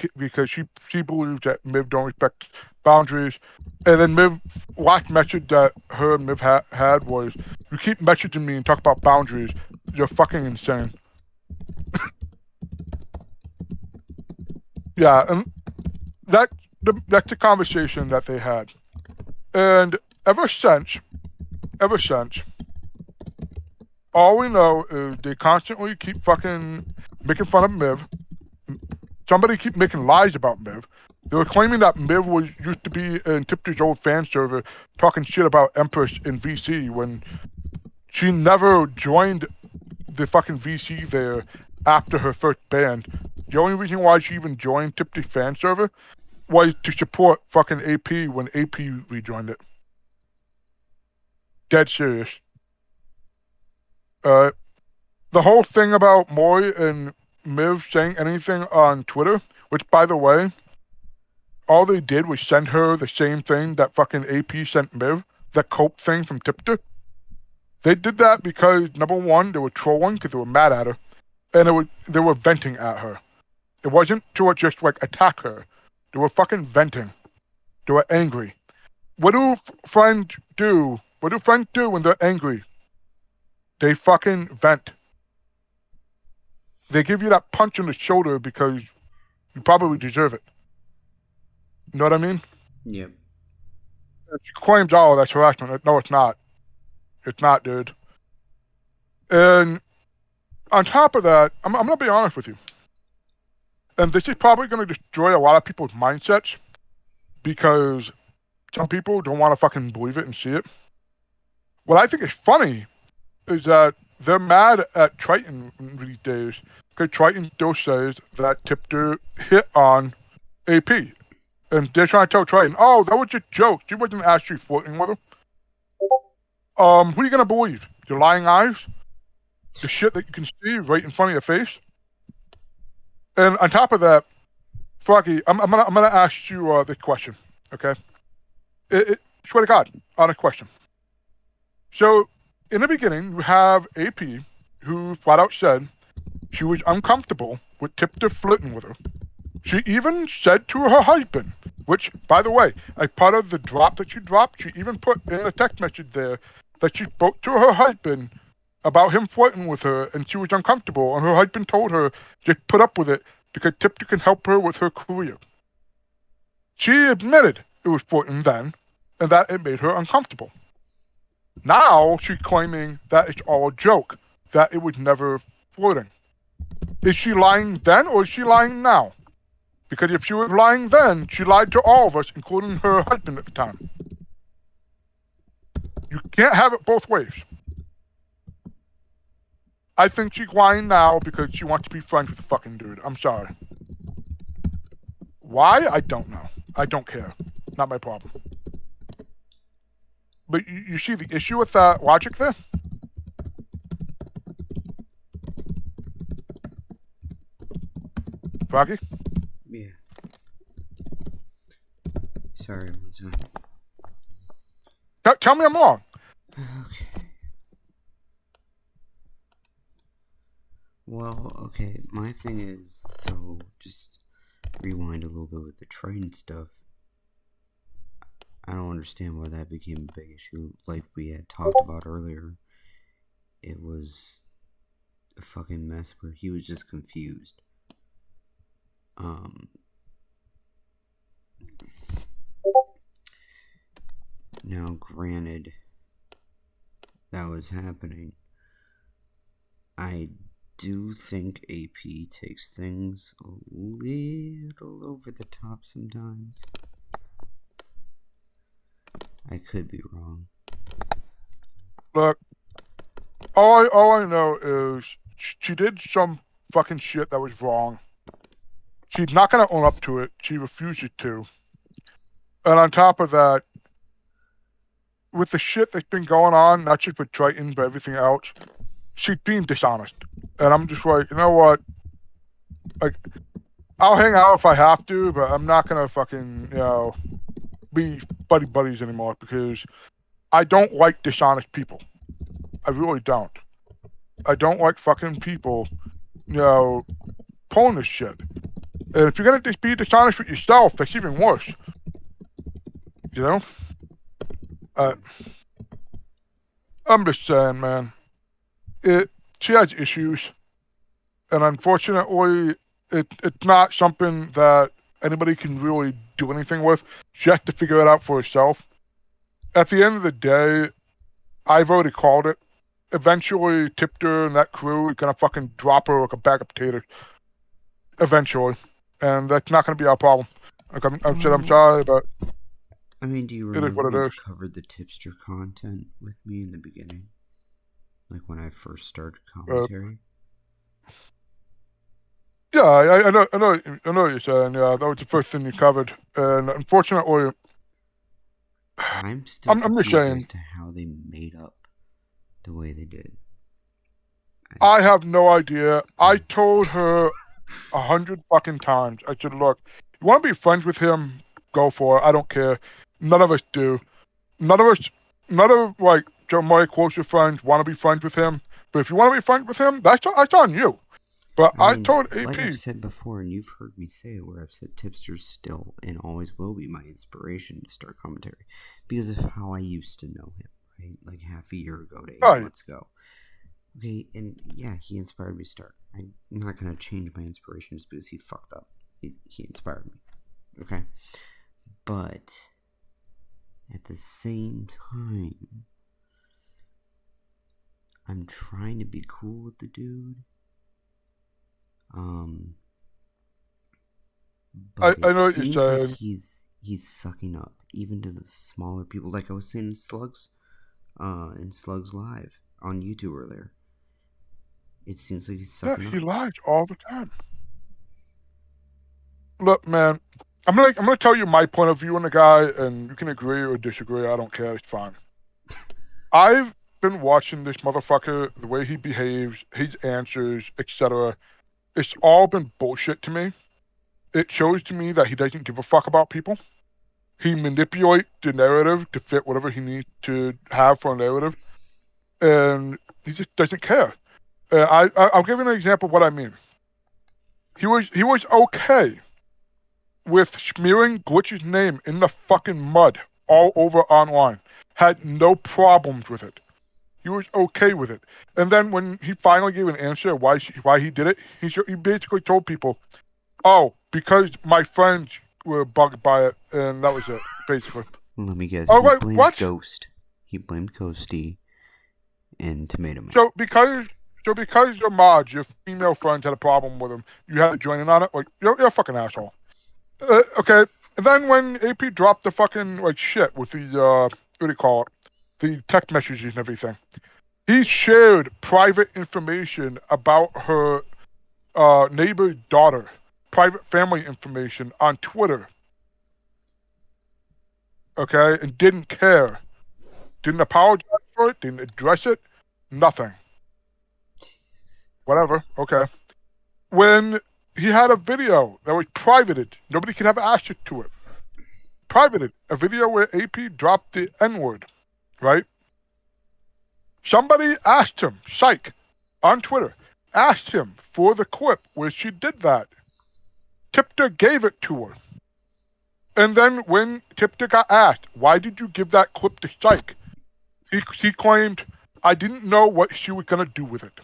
believes that Miv don't respect boundaries. And then Miv, last message that her and Miv had was, you keep messaging me and talk about boundaries. You're fucking insane. Yeah, and that's the conversation that they had. And ever since, all we know is they constantly keep fucking making fun of Miv. Somebody keep making lies about Miv. They were claiming that Miv used to be in Tipster's old fan server talking shit about Empress in VC when she never joined the fucking VC there after her first ban. The only reason why she even joined Tipster's fan server was to support fucking AP when AP rejoined it. Dead serious. Uh, the whole thing about Maury and Miv saying anything on Twitter, which by the way, all they did was send her the same thing that fucking AP sent Miv, the cope thing from Tipster. They did that because number one, they were trolling because they were mad at her, and they were venting at her. It wasn't to just like attack her. They were fucking venting. They were angry. What do friends do? What do friends do when they're angry? They fucking vent. They give you that punch in the shoulder because you probably deserve it. You know what I mean? Yep. She claims, oh, that's harassment. No, it's not. It's not, dude. And on top of that, I'm going to be honest with you. And this is probably going to destroy a lot of people's mindsets because some people don't want to fucking believe it and see it. What I think is funny is that they're mad at Triton these days because Triton still says that Tipster hit on AP. And they're trying to tell Triton, oh, that was a joke. She wasn't actually flirting with him. Who are you going to believe? Your lying eyes? The shit that you can see right in front of your face? And on top of that, Froggy, I'm gonna ask you this question, okay? Swear to God, honest question. So, in the beginning, you have AP, who flat out said she was uncomfortable with Tipster flirting with her. She even said to her husband, which, by the way, as part of the drop that she dropped, she even put in a text message there that she spoke to her husband about him flirting with her, and she was uncomfortable, and her husband told her just put up with it because Tipster can help her with her career. She admitted it was flirting then, and that it made her uncomfortable. Now she's claiming that it's all a joke, that it was never flirting. Is she lying then, or is she lying now? Because if she was lying then, she lied to all of us, including her husband at the time. You can't have it both ways. I think she's lying now because she wants to be friends with the fucking dude. I'm sorry. Why? I don't know. I don't care. Not my problem. But you see the issue with that logic there? Froggy? Yeah. Sorry, one second. Tell me I'm wrong. Okay. Well, okay, my thing is, so just rewind a little bit with the Triton stuff. I don't understand why that became a big issue. Like we had talked about earlier, it was a fucking mess where he was just confused. Now, granted, that was happening. I do think AP takes things a little over the top sometimes. I could be wrong. Look, all I know is she did some fucking shit that was wrong. She's not gonna own up to it. She refuses to. And on top of that, with the shit that's been going on, not just with Triton, but everything else, she's being dishonest. And I'm just like, you know what? Like, I'll hang out if I have to, but I'm not gonna fucking, be buddies anymore because I don't like dishonest people. I really don't. I don't like fucking people, pulling this shit. And if you're gonna just be dishonest with yourself, that's even worse. You know? I'm just saying, man. She has issues, and unfortunately, it's not something that anybody can really do anything with. She has to figure it out for herself. At the end of the day, I've already called it. Eventually, Tipster and that crew is gonna fucking drop her like a bag of potatoes. Eventually, and that's not gonna be our problem. Like I've said, I'm sorry, but I mean, do you it is remember what it when you is. covered the Tipster content with me in the beginning? Like when I first started commentary? Yeah, I know what you're saying. Yeah, that was the first thing you covered, and unfortunately, I'm still I'm just confused as saying. to how they made up the way they did. I have no idea. I told her 100 fucking times. I said, look, you want to be friends with him? Go for it. I don't care. None of us do. None of us, none of like my closer friends want to be friends with him. But if you want to be friends with him, that's on you. But I I mean, told like AP, I've said before, and you've heard me say it, where I've said Tipster's still and always will be my inspiration to start commentary because of how I used to know him, right? Like half a year ago to 8 months ago. Okay, and yeah, he inspired me to start. I'm not going to change my inspiration just because he fucked up. He inspired me. Okay? But at the same time, I'm trying to be cool with the dude. But I it know what you're seems like saying. he's sucking up even to the smaller people. Like I was saying in Slug's live on YouTube earlier. It seems like he's Yeah, sucking he up. lies all the time. Look, man, I'm gonna tell you my point of view on the guy, and you can agree or disagree. I don't care. It's fine. I've been watching this motherfucker, the way he behaves, his answers, etc. It's all been bullshit to me. It shows to me that he doesn't give a fuck about people. He manipulates the narrative to fit whatever he needs to have for a narrative, and he just doesn't care. I'll give you an example of what I mean. He was okay with smearing Glitch's name in the fucking mud all over online. Had no problems with it. He was okay with it. And then when he finally gave an answer why he did it, he basically told people, "Oh, because my friends were bugged by it, and that was it." Basically. Let me guess. Oh He wait, blamed what? Ghost. He blamed Ghosty and Tomato Man. So because your mods, your female friends had a problem with him, you had to join in on it. Like you're a fucking asshole. Okay. And then when AP dropped the fucking like shit with the what do you call it? The text messages and everything. He shared private information about her neighbor's daughter, private family information on Twitter. Okay, and didn't care. Didn't apologize for it. Didn't address it. Nothing. Jesus. Whatever. Okay. When he had a video that was privated, nobody could have access to it. Privated. A video where AP dropped the N word, right? Somebody asked him, psych, on Twitter, asked him for the clip where she did that. Tipster gave it to her. And then when Tipster got asked, why did you give that clip to psych? He claimed, I didn't know what she was going to do with it.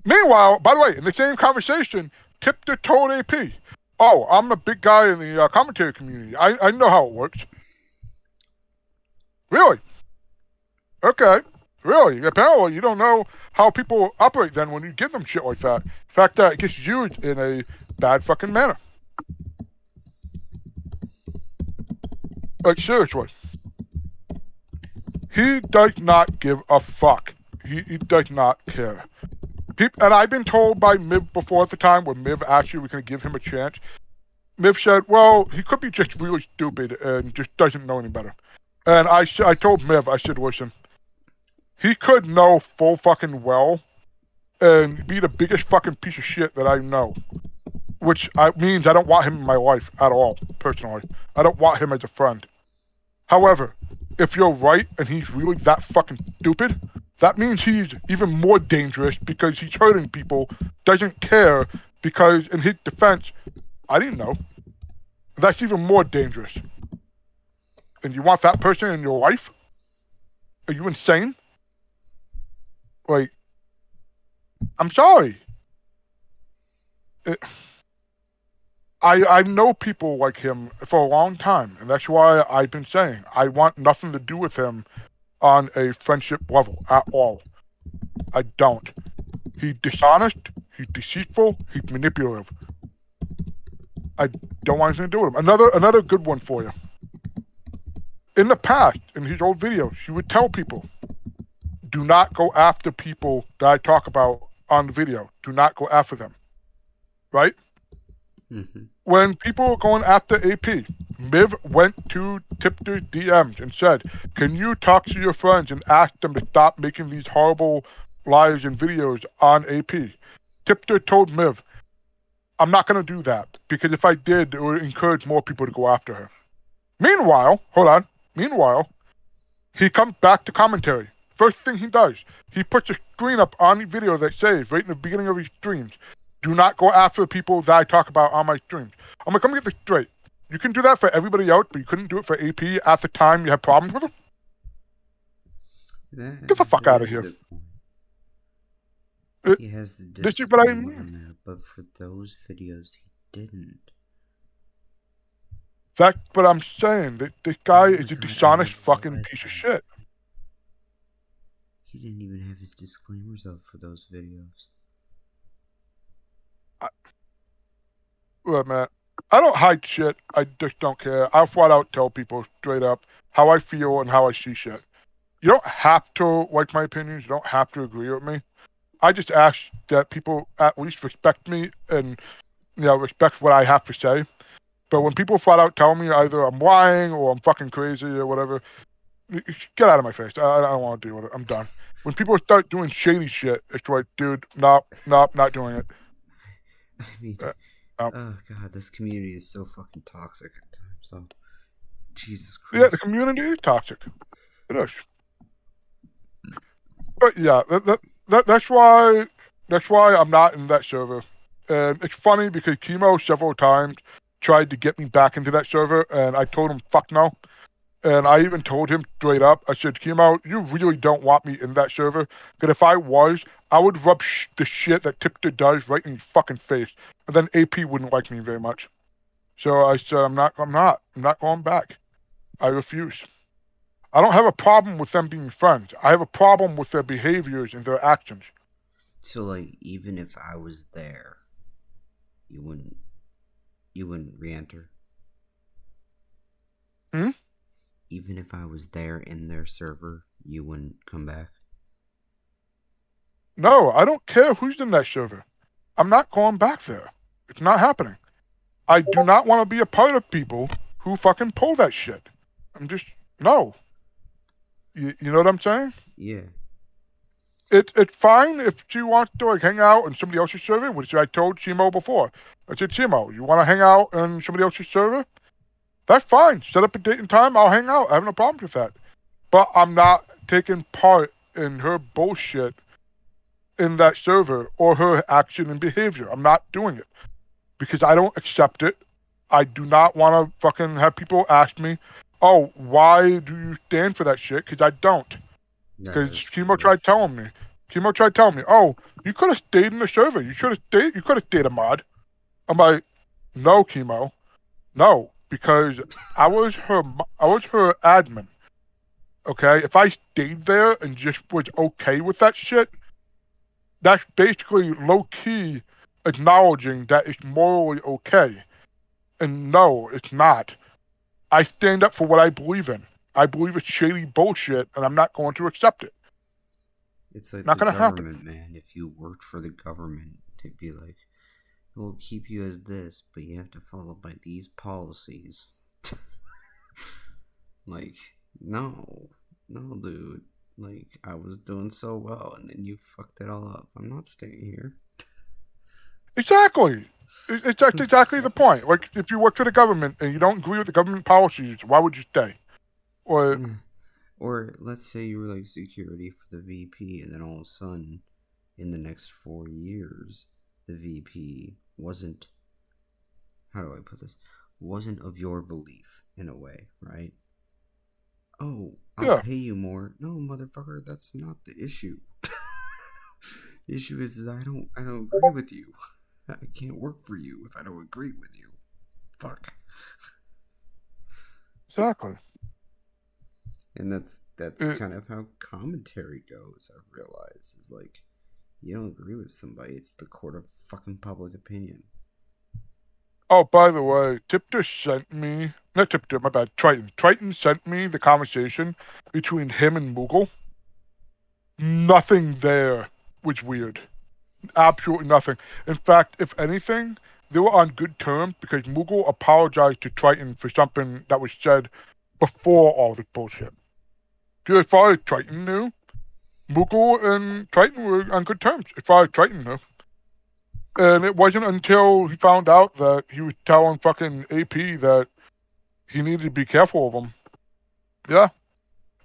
Meanwhile, by the way, in the same conversation, Tipster told AP, oh, I'm a big guy in the commentary community. I know how it works. Really? Okay. Really? Apparently, you don't know how people operate then when you give them shit like that. In fact, it gets used in a bad fucking manner. Like, seriously. He does not give a fuck. He does not care. And I've been told by Miv before at the time when Miv actually was going to give him a chance. Miv said, well, he could be just really stupid and just doesn't know any better. And I told Miv, I said, listen, he could know full fucking well and be the biggest fucking piece of shit that I know. Which means I don't want him in my life at all, personally. I don't want him as a friend. However, if you're right and he's really that fucking stupid, that means he's even more dangerous because he's hurting people, doesn't care, because in his defense, I didn't know. That's even more dangerous. And you want that person in your life? Are you insane? Like, I'm sorry. I know people like him for a long time, and that's why I've been saying I want nothing to do with him on a friendship level at all. I don't. He's dishonest, he's deceitful, he's manipulative. I don't want anything to do with him. Another good one for you. In the past, in his old videos, he would tell people, do not go after people that I talk about on the video. Do not go after them. Right? Mm-hmm. When people were going after AP, Miv went to Tipster's DMs and said, "Can you talk to your friends and ask them to stop making these horrible lives and videos on AP?" Tipster told Miv, "I'm not going to do that because if I did, it would encourage more people to go after her." Meanwhile, hold on. Meanwhile, he comes back to commentary. First thing he does, he puts a screen up on the video that says right in the beginning of his streams, "Do not go after the people that I talk about on my streams." I'm like, let me get this straight. You can do that for everybody else, but you couldn't do it for AP at the time you had problems with him? Get the fuck That out of is a here. good point. It, He has the this is what I disclaimer mean. on there, but for those videos, he didn't. That's what I'm saying. This Oh guy my is a god, I dishonest didn't fucking realize piece of that. shit. He didn't even have his disclaimers up for those videos. Look, man, I don't hide shit. I just don't care. I flat out tell people straight up how I feel and how I see shit. You don't have to like my opinions. You don't have to agree with me. I just ask that people at least respect me and respect what I have to say. But when people flat out tell me either I'm lying or I'm fucking crazy or whatever, get out of my face. I don't want to deal with it. I'm done. When people start doing shady shit, it's like, dude, no, not doing it. I mean, Uh, no. oh god, this community is so fucking toxic at times. So, Jesus Yeah, the Christ. community is toxic. It is. But yeah, that's why I'm not in that server. And it's funny because Chemo several times tried to get me back into that server, and I told him fuck no. And I even told him straight up, I said, Chemo, you really don't want me in that server. Because if I was, I would rub the shit that Tipster does right in your fucking face. And then AP wouldn't like me very much. So I said, I'm not going back. I refuse. I don't have a problem with them being friends. I have a problem with their behaviors and their actions. So, like, even if I was there, you wouldn't, you wouldn't re-enter. Hmm? Even if I was there in their server, you wouldn't come back. No, I don't care who's in that server. I'm not going back there. It's not happening. I do not want to be a part of people who fucking pull that shit. I'm just, no. You know what I'm saying? Yeah. It's fine if she wants to like hang out in somebody else's server, which I told Chimo before. I said, Chimo, you want to hang out in somebody else's server? That's fine. Set up a date and time. I'll hang out. I have no problem with that. But I'm not taking part in her bullshit in that server or her action and behavior. I'm not doing it because I don't accept it. I do not want to fucking have people ask me, "Oh, why do you stand for that shit?" Because I don't. Yeah, Because that's true. Chemo That's tried true. telling me. Chemo tried telling me, "Oh, you could have stayed in the server. You should have stayed. You could have stayed a mod." I'm like, "No, Chemo, no," because I was her admin. Okay, if I stayed there and just was okay with that shit, that's basically low key acknowledging that it's morally okay. And no, it's not. I stand up for what I believe in. I believe it's shady bullshit, and I'm not going to accept it. It's like Not the going to happen. government, man. If you worked for the government, they'd be like, we'll keep you as this, but you have to follow by these policies. Like, no. No, dude. Like, I was doing so well, and then you fucked it all up. I'm not staying here. Exactly. That's exactly the point. Like, if you work for the government and you don't agree with the government policies, why would you stay? Or, Or let's say you were like security for the VP, and then all of a sudden, in the next 4 years, the VP wasn't, how do I put this? Wasn't of your belief in a way, right? Oh, I'll yeah, pay you more. No, motherfucker, that's not the issue. The issue is I don't agree with you. I can't work for you if I don't agree with you. Fuck. exactly. And that's It, kind of how commentary goes, I've realized. Is like you don't agree with somebody, it's the court of fucking public opinion. oh, by the way, Tipter sent me, not Tipter, my bad, Triton. Triton sent me the conversation between him and Moogle. Nothing there was weird. Absolutely nothing. In fact, if anything, they were on good terms because Mughal apologized to Triton for something that was said before all this bullshit. Because as far as Triton knew, Mughal and Triton were on good terms, as far as Triton knew. And it wasn't until he found out that he was telling fucking AP that he needed to be careful of him. Yeah.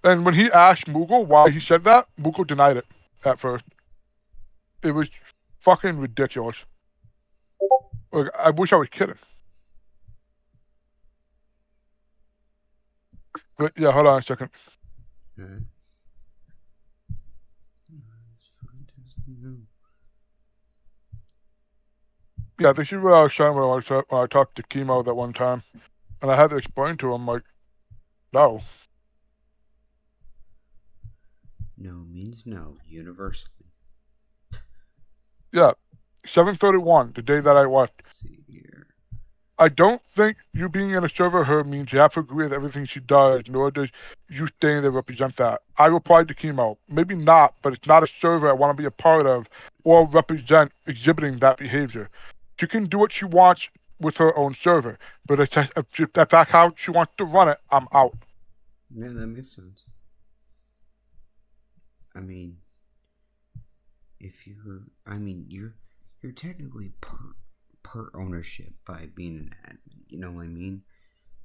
And when he asked Mughal why he said that, Mughal denied it at first. It was fucking ridiculous. Like, I wish I was kidding. But yeah, hold on a second. Alright. Yeah, this is what I was saying when I talked to Chemo that one time. And I had to explain to him, like, no. No means no, universally. Yeah, 7:31, the day that I left. Let's see here. I don't think you being in a server her means you have to agree with everything she does, nor does you staying there represent that. I replied to Chemo, maybe not, but it's not a server I want to be a part of or represent exhibiting that behavior. She can do what she wants with her own server, but if that's how she wants to run it, I'm out. Yeah, that makes sense. I mean, you're technically per ownership by being an admin. You know what I mean?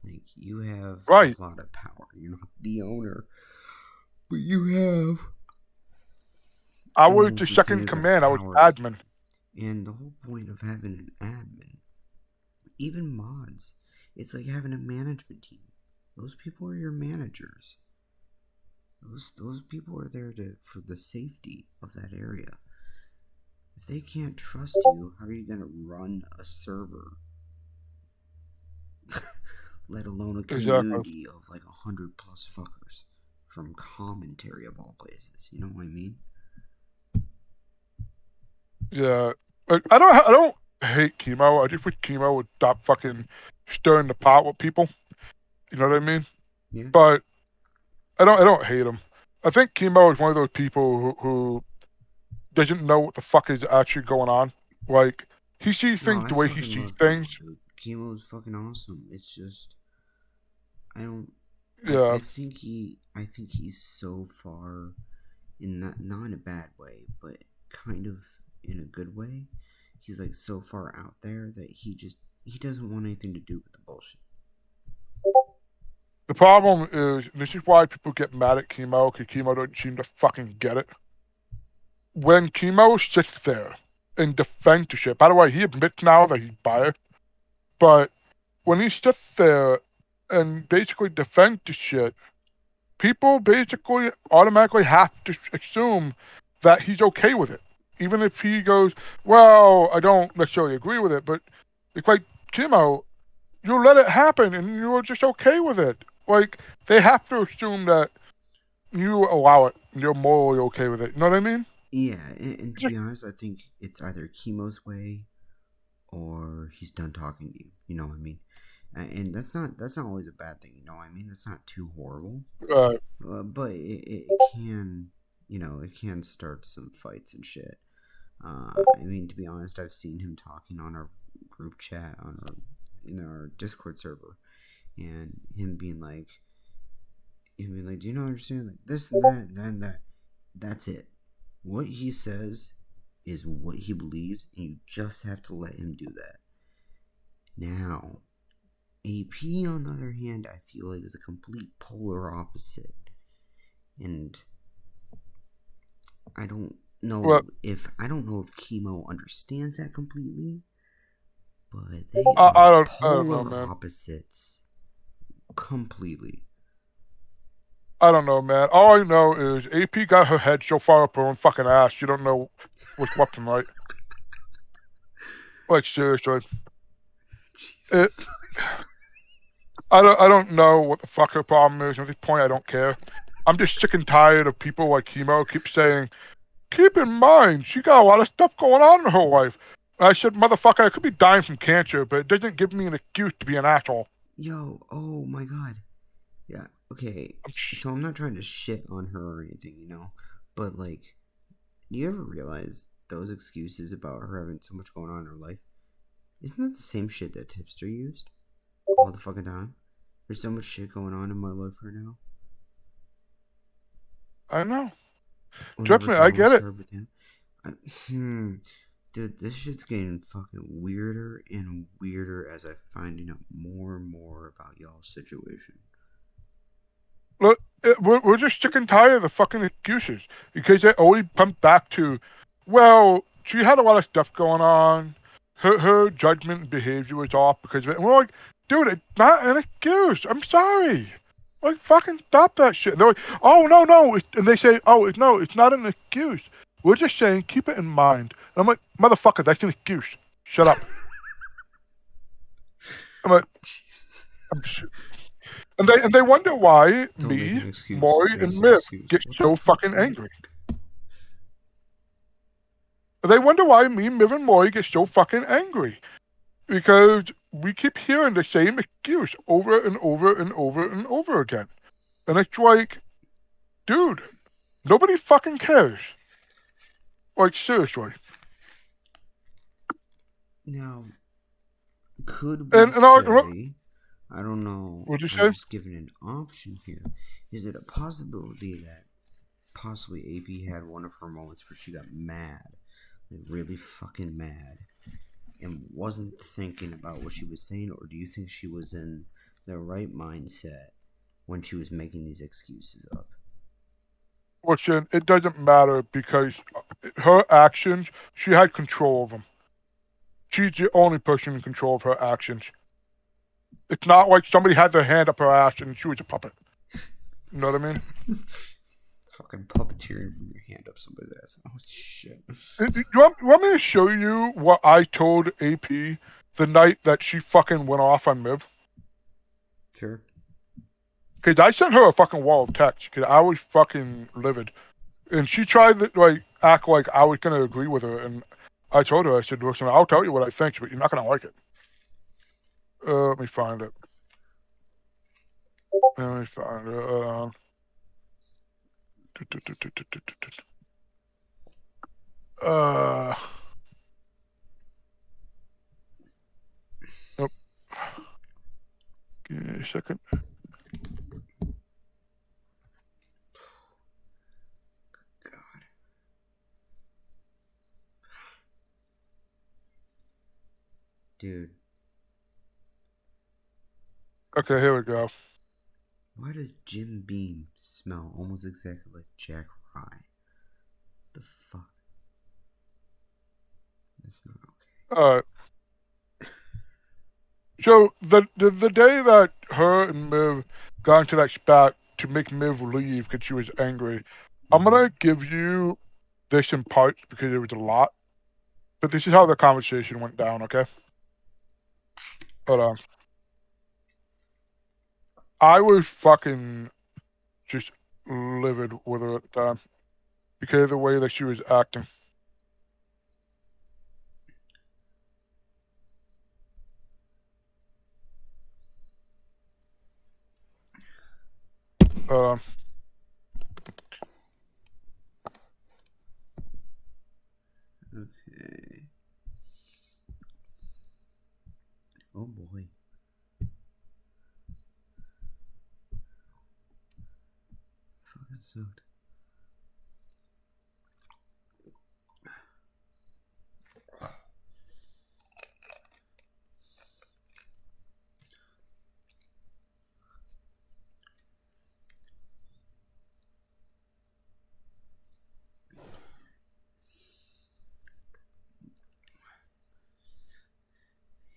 Like, you have Right. a lot of power. You're not the owner, but you have I was the almost the same second as a command, I was power as admin. them. And the whole point of having an admin, even mods, it's like having a management team. Those people are your managers. Those people are there for the safety of that area. If they can't trust you, how are you gonna run a server? Let alone a Exactly. community of like 100+ fuckers from commentary of all places. You know what I mean? Yeah. Like, I don't hate Chemo. I just wish Chemo would stop fucking stirring the pot with people. You know what I mean? Yeah. But I don't hate him. I think Chemo is one of those people who doesn't know what the fuck is actually going on. Like, he sees No, things I the way he fucking sees love things. Chemo, dude. Chemo is fucking awesome. It's just I don't. Yeah. I think he's so far in that, not in a bad way, but kind of in a good way. He's like so far out there that he doesn't want anything to do with the bullshit. The problem is, this is why people get mad at Chemo, because Chemo doesn't seem to fucking get it. When Chemo sits there and defends the shit, by the way, he admits now that he's biased, but when he sits there and basically defends the shit, people basically automatically have to assume that he's okay with it. Even if he goes, well, I don't necessarily agree with it, but it's like, Chemo, you let it happen and you're just okay with it. Like, they have to assume that you allow it and you're morally okay with it. You know what I mean? Yeah, and to be honest, I think it's either Chemo's way or he's done talking to you. You know what I mean? And that's not always a bad thing. You know what I mean? That's not too horrible, Uh, but it can, it can start some fights and shit. I mean, to be honest, I've seen him talking on our group chat on our in our Discord server, and him being like, do you not understand? Like this and that and that and that. That's it. What he says is what he believes, and you just have to let him do that. Now, AP, on the other hand, I feel like is a complete polar opposite, and I don't well, I don't know if Chemo understands that completely, but they I, are I don't know, polar man. opposites completely. I don't know, man. All I know is AP got her head so far up her own fucking ass, she don't know what's left and right. Like, seriously. It, Jesus. I don't know what the fuck her problem is. At this point, I don't care. I'm just sick and tired of people like Chemo keep saying, keep in mind, she got a lot of stuff going on in her life. And I said, motherfucker, I could be dying from cancer, but it doesn't give me an excuse to be an asshole. Yo, oh my god. Yeah, okay. So I'm not trying to shit on her or anything, but like, do you ever realize those excuses about her having so much going on in her life? Isn't that the same shit that Tipster used all the fucking time? There's so much shit going on in my life right now. I know. Trust Whenever me, I drama get it. started with him, I, dude, this shit's getting fucking weirder and weirder as I'm finding out more and more about y'all's situation. Look, we're just sick and tired of the fucking excuses because they always pump back to, well, she had a lot of stuff going on. Her judgment and behavior was off because of it. And we're like, dude, it's not an excuse. I'm sorry. Like, fucking stop that shit. And they're like, oh, no, no. And they say, oh, no, it's not an excuse. We're just saying, keep it in mind. And I'm like, motherfucker, that's an excuse. Shut up. I'm like, I'm, and they wonder why Don't make me, an excuse. Maury, and That's an Miv excuse. get What the so fuck, fucking dude? angry. They wonder why me, Miv, and Maury get so fucking angry. Because we keep hearing the same excuse over and over and over and over again. And it's like, dude, nobody fucking cares. Like, seriously. Now, could we And say, I don't know, what'd you I'm say? just giving an option here. Is it a possibility that possibly AP had one of her moments where she got mad, like really fucking mad, and wasn't thinking about what she was saying, or do you think she was in the right mindset when she was making these excuses up? Listen, it doesn't matter because her actions, she had control of them. She's the only person in control of her actions. It's not like somebody had their hand up her ass and she was a puppet. You know what I mean? Fucking puppeteering from your hand up somebody's ass. Oh shit. You want me to show you what I told AP the night that she fucking went off on Miv? Sure. Because I sent her a fucking wall of text because I was fucking livid. And she tried to like act like I was going to agree with her. And I told her, I said, listen, I'll tell you what I think, but you're not going to like it. Let me find it. Let me find it. Uh, nope. Give me a second. God. Dude, Okay, here we go. why does Jim Beam smell almost exactly like Jack Rye? The fuck? That's not okay. Alright. So the day that her and Miv got into that spat to make Miv leave because she was angry, I'm gonna give you this in parts because it was a lot. But this is how the conversation went down, okay? Hold on. I was fucking just livid with her at the time because of the way that she was acting. Um, Okay. Oh boy. Fucking sucked.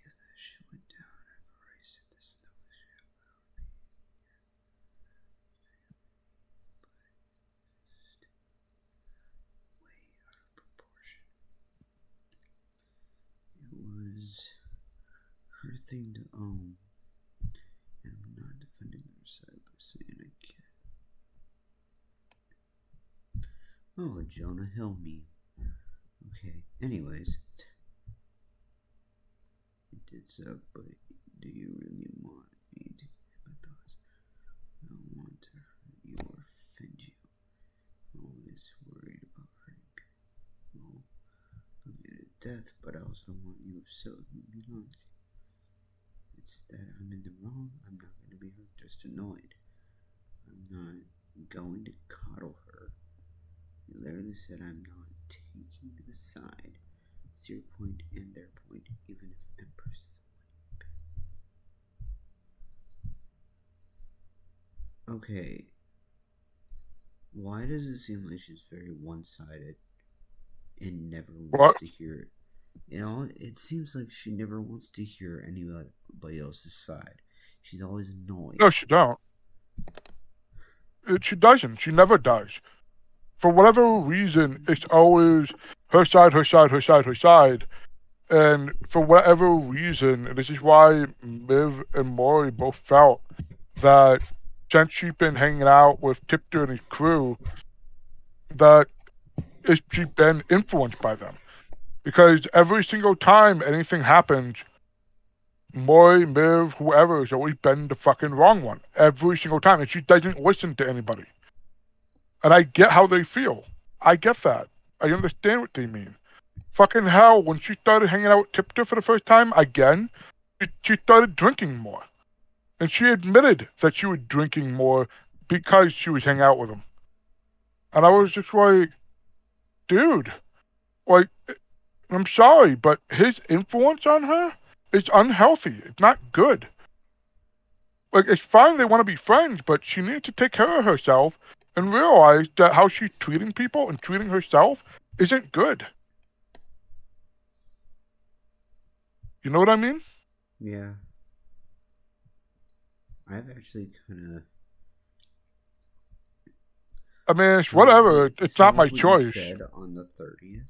If that shit went down, I've already said this stuff way out of proportion. It was her thing to own, and I'm not defending her side by saying I get it. Oh, a Jonah Hill meme. Okay, anyways. It did suck, but do you really want me to hear my thoughts? I don't want to hurt you or offend you. I'm always worried about hurting people. Well, I'll get it death, but I also don't want you upset with me. Be honest. It's that I'm in the wrong. I'm not going to be hurt, just annoyed. I'm not going to coddle her. You literally said I'm not taking the side. It's your point and their point, even if Empress is. Okay, why does it seem like she's very one sided and never wants What? to hear it? You know, it seems like she never wants to hear anybody else's side. She's always No, annoyed. she don't. She doesn't. She never does. For whatever reason, it's always her side, her side, her side, her side. And for whatever reason, this is why Miv and Maury both felt that since she's been hanging out with Tipster and his crew, that she's been influenced by them. Because every single time anything happens, Maury, Miv, whoever has always been the fucking wrong one. Every single time. And she doesn't listen to anybody. And I get how they feel. I get that. I understand what they mean. Fucking hell, when she started hanging out with Tipster for the first time again, she started drinking more. And she admitted that she was drinking more because she was hanging out with him. And I was just like, dude, like, I'm sorry, but his influence on her is unhealthy. It's not good. Like, it's fine they want to be friends, but she needs to take care of herself and realize that how she's treating people and treating herself isn't good. You know what I mean? Yeah. I've actually kind of I mean, it's some of whatever. it. It's Some not of my what you choice. said on the 30th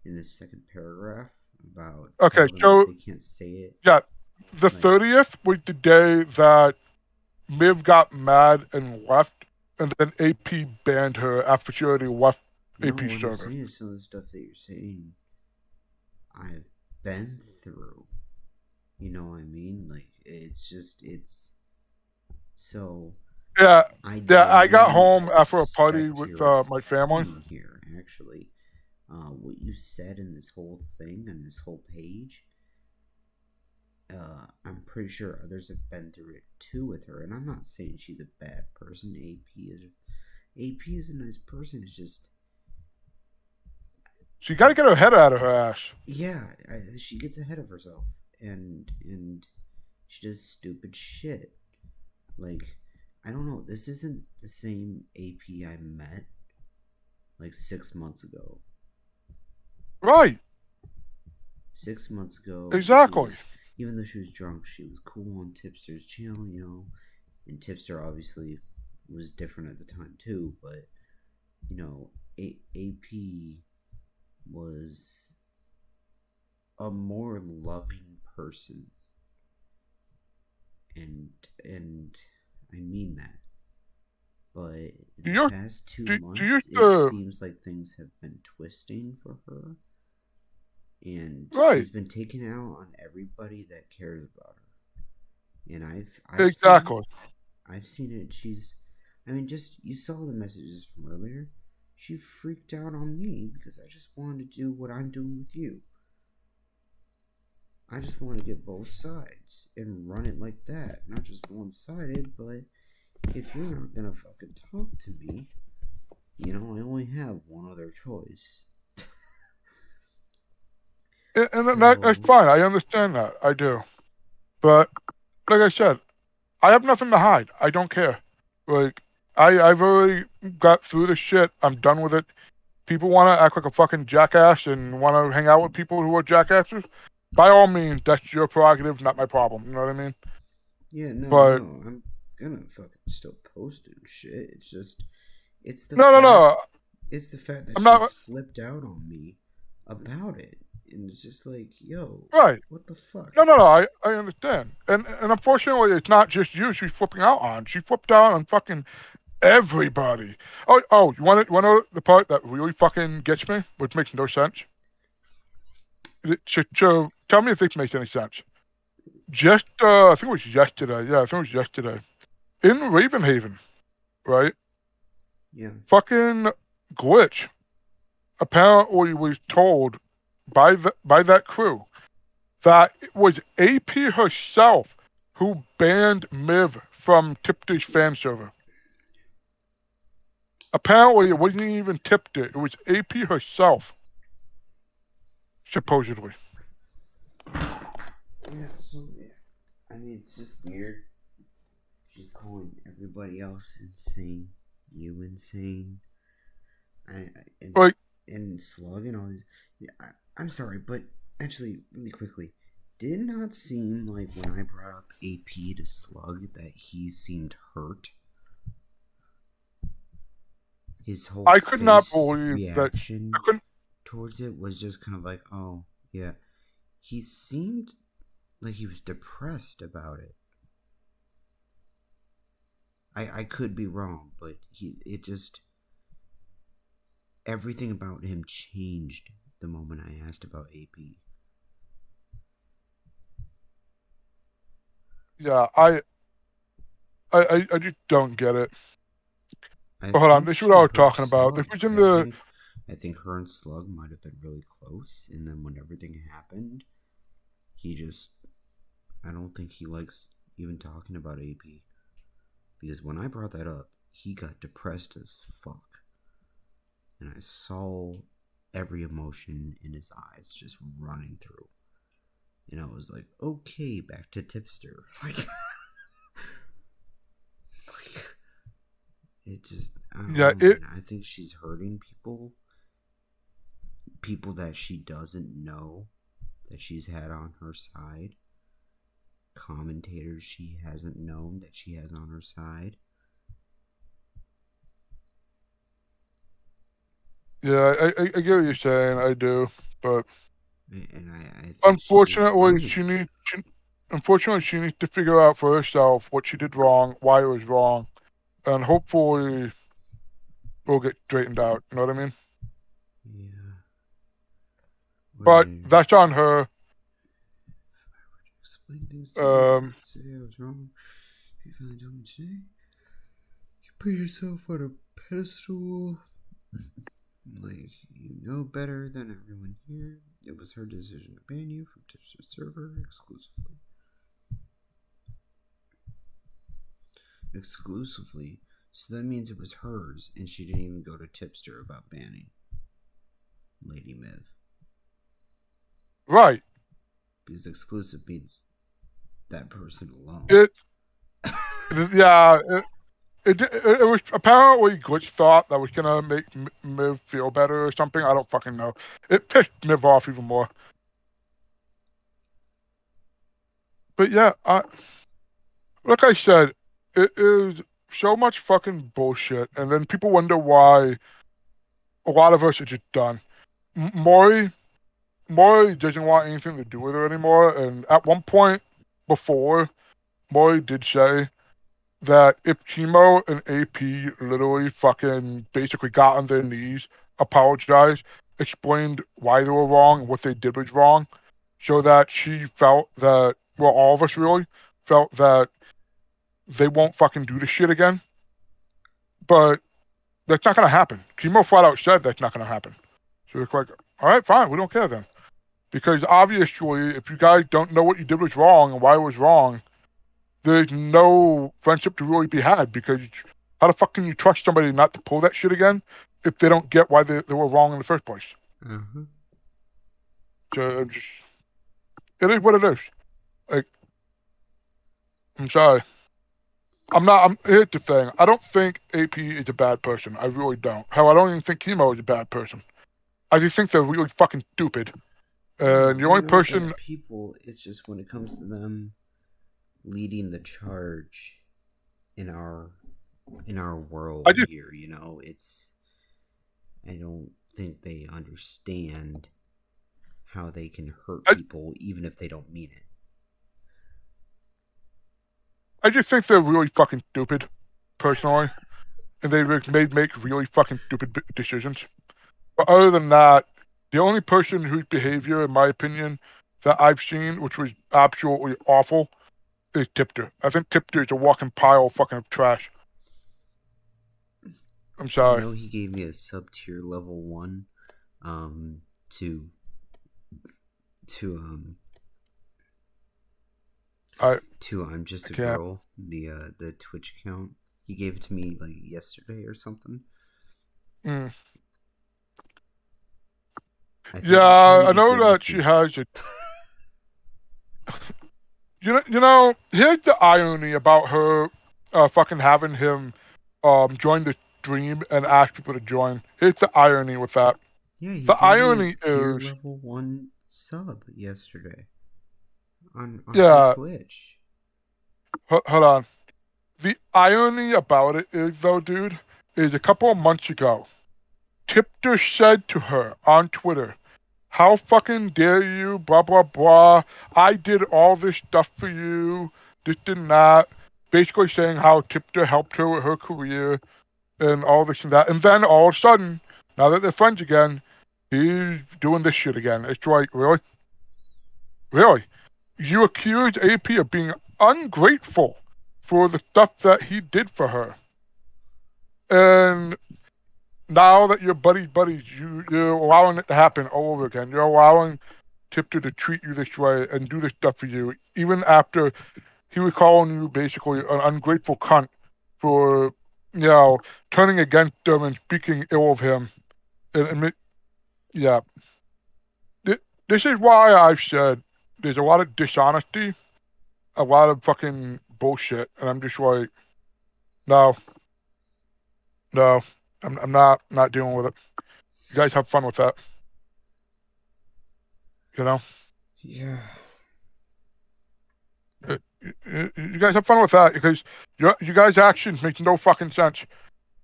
in the second paragraph about Okay, tell them that so they can't say it. yeah, the Like, 30th was the day that Miv got mad and left, and then AP banned her after she already left no, AP what I'm server. saying is some of the stuff that you're saying I've been through. You know what I mean? Like, it's so Yeah, I yeah. I got genuinely home after a party respect with your my family. opinion here. Actually, what you said in this whole thing and this whole page, I'm pretty sure others have been through it too with her. And I'm not saying she's a bad person. AP is a nice person. It's just She got to get her head out of her ass. yeah, she gets ahead of herself and she does stupid shit. Like, I don't know. This isn't the same AP I met like 6 months ago. Right, 6 months ago, she exactly. was, even though she was drunk, she was cool on Tipster's channel, you know. And Tipster obviously was different at the time too, but you know, AP was a more loving person, and I mean that. But in Do the you past two do you months, it seems like things have been twisting for her, and right? she's been taken out on everybody that cares about her. And I've seen it. Exactly. I've seen it. I mean, just you saw the messages from earlier. She freaked out on me because I just wanted to do what I'm doing with you. I just want to get both sides and run it like that, not just one sided. But if you're not gonna fucking talk to me, you know, I only have one other choice. And that's So fine. I understand that. I do. But like I said, I have nothing to hide. I don't care. Like I've already got through this shit. I'm done with it. People want to act like a fucking jackass and want to hang out with people who are jackasses. By all means, that's your prerogative, not my problem. You know what I mean? yeah, But I'm gonna fucking still post it and shit. It's just, it's the no, no, fact, no. it's the fact that I'm she not flipped out on me about it, and it's just like, yo, right. what the fuck? No, no, no. I understand. And unfortunately, it's not just you. She's flipping out on. She flipped out on fucking everybody. Oh. You want to know the part that really fucking gets me, which makes no sense? So tell me if this makes any sense. Just I think it was yesterday. Yeah, I think it was yesterday in Ravenhaven, right? Yeah, Fucking glitch apparently was told by that crew that it was AP herself who banned Miv from Tipster's fan server. Apparently, it wasn't even Tipster. It was AP herself, supposedly. Yeah, so I mean, it's just weird. She's calling everybody else insane. You insane. I and Like, and Slug and all these. Yeah, I'm sorry, but actually, really quickly, did not seem like when I brought up AP to Slug that he seemed hurt. His whole I could not face believe that. I reaction couldn't. towards it was just kind of like, oh yeah. He seemed like he was depressed about it. I could be wrong, but it just everything about him changed the moment I asked about AP. Yeah, I just don't get it. I But hold on, think this is what she I was hurt talking about. This Slug. was in the. I think her and Slug might have been really close, and then when everything happened, he just I don't think he likes even talking about AP. Because when I brought that up, he got depressed as fuck. And I saw every emotion in his eyes just running through. And I was like, okay, back to Tipster. Like it just, I don't Yeah, know, it. man. I think she's hurting people. People that she doesn't know that she's had on her side. Commentators she hasn't known that she has on her side. Yeah, I get what you're saying. I do, but And I think she's just unfortunately, running. unfortunately, she needs to figure out for herself what she did wrong, why it was wrong, and hopefully, we'll get straightened out. You know what I mean? Yeah. But Where that's on her. if I were to explain things to you, Um, say I was wrong. If you finally told me today, you put yourself on a pedestal. Like, you know better than everyone here. It was her decision to ban you from Tipster server exclusively. Exclusively. So that means it was hers, and she didn't even go to Tipster about banning Lady Miv. right. Because exclusive means that person alone. It. Yeah. It was apparently Glitch thought that was gonna make Miv feel better or something. I don't fucking know. It pissed Miv off even more. But yeah, like I said, it is so much fucking bullshit, and then people wonder why a lot of us are just done. Maury doesn't want anything to do with her anymore, and at one point before, Maury did say that if Chemo and AP literally fucking basically got on their knees, apologized, explained why they were wrong and what they did was wrong, so that she felt that, well, all of us really felt that they won't fucking do this shit again. But that's not gonna happen. Chemo flat out said that's not gonna happen. So it's like, all right, fine, we don't care then. Because obviously, if you guys don't know what you did was wrong and why it was wrong, there's no friendship to really be had. Because how the fuck can you trust somebody not to pull that shit again if they don't get why they were wrong in the first place? Uh-huh. So it is what it is. Like, I'm sorry. I'm not. Here's the thing. I don't think AP is a bad person. I really don't. Hell, I don't even think Chemo is a bad person. I just think they're really fucking stupid. And No, the they're only not person bad people. It's just when it comes to them leading the charge in our I world just here, it's I don't think they understand how they can hurt I, people even if they don't mean it. I just think they're really fucking stupid, personally, and they make really fucking stupid decisions. But other than that, the only person whose behavior, in my opinion, that I've seen, which was absolutely awful, is Tipster. I think Tipster is a walking pile of fucking trash. I'm sorry. He gave me a sub tier level 1 to to I I'm just I a can't. girl, the Twitch account. He gave it to me like yesterday or something. Mm. I Yeah, think he's trying to I be know good that with she me. has it. Here's the irony about her fucking having him join the stream and ask people to join. Here's the irony with that. Yeah, he The gave me a irony tier is, level 1 sub yesterday on yeah, Twitch. hold on. The irony about it is, though, dude, is a couple of months ago, Tipster said to her on Twitter, "How fucking dare you, blah, blah, blah. I did all this stuff for you, this and that." Basically saying how Tipster helped her with her career and all this and that. And then all of a sudden, now that they're friends again, he's doing this shit again. It's like, really? Really? You accused AP of being ungrateful for the stuff that he did for her. And now that you're buddies, you're allowing it to happen all over again. You're allowing Tipter to treat you this way and do this stuff for you, even after he was calling you basically an ungrateful cunt for, you know, turning against him and speaking ill of him. And yeah, this is why I've said there's a lot of dishonesty, a lot of fucking bullshit, and I'm just like, no, no, I'm not dealing with it. You guys have fun with that, you know. Yeah. You guys have fun with that because you guys' actions make no fucking sense,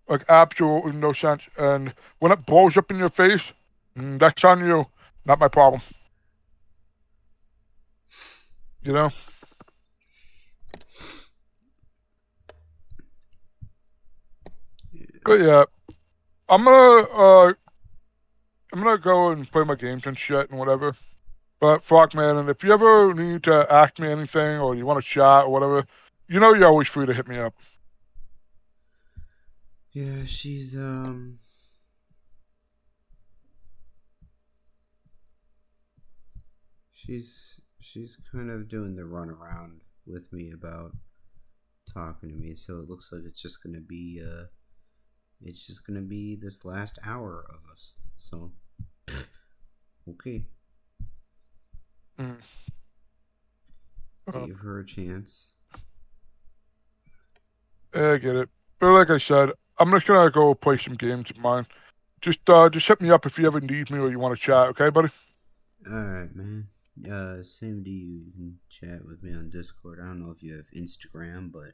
like absolutely no sense. And when it blows up in your face, that's on you, not my problem. You know. But yeah, I'm gonna uh I'm gonna go and play my games and shit and whatever. But fuck, man, and if you ever need to ask me anything or you want to chat or whatever, you're always free to hit me up. Yeah, she's kind of doing the runaround with me about talking to me, so it looks like it's just gonna be this last hour of us. So okay. Mm. Uh, Gave her a chance. I get it. But like I said, I'm just gonna go play some games of mine. Just hit me up if you ever need me or you want to chat, okay, buddy? Alright, man. Same to you. You can chat with me on Discord. I don't know if you have Instagram, but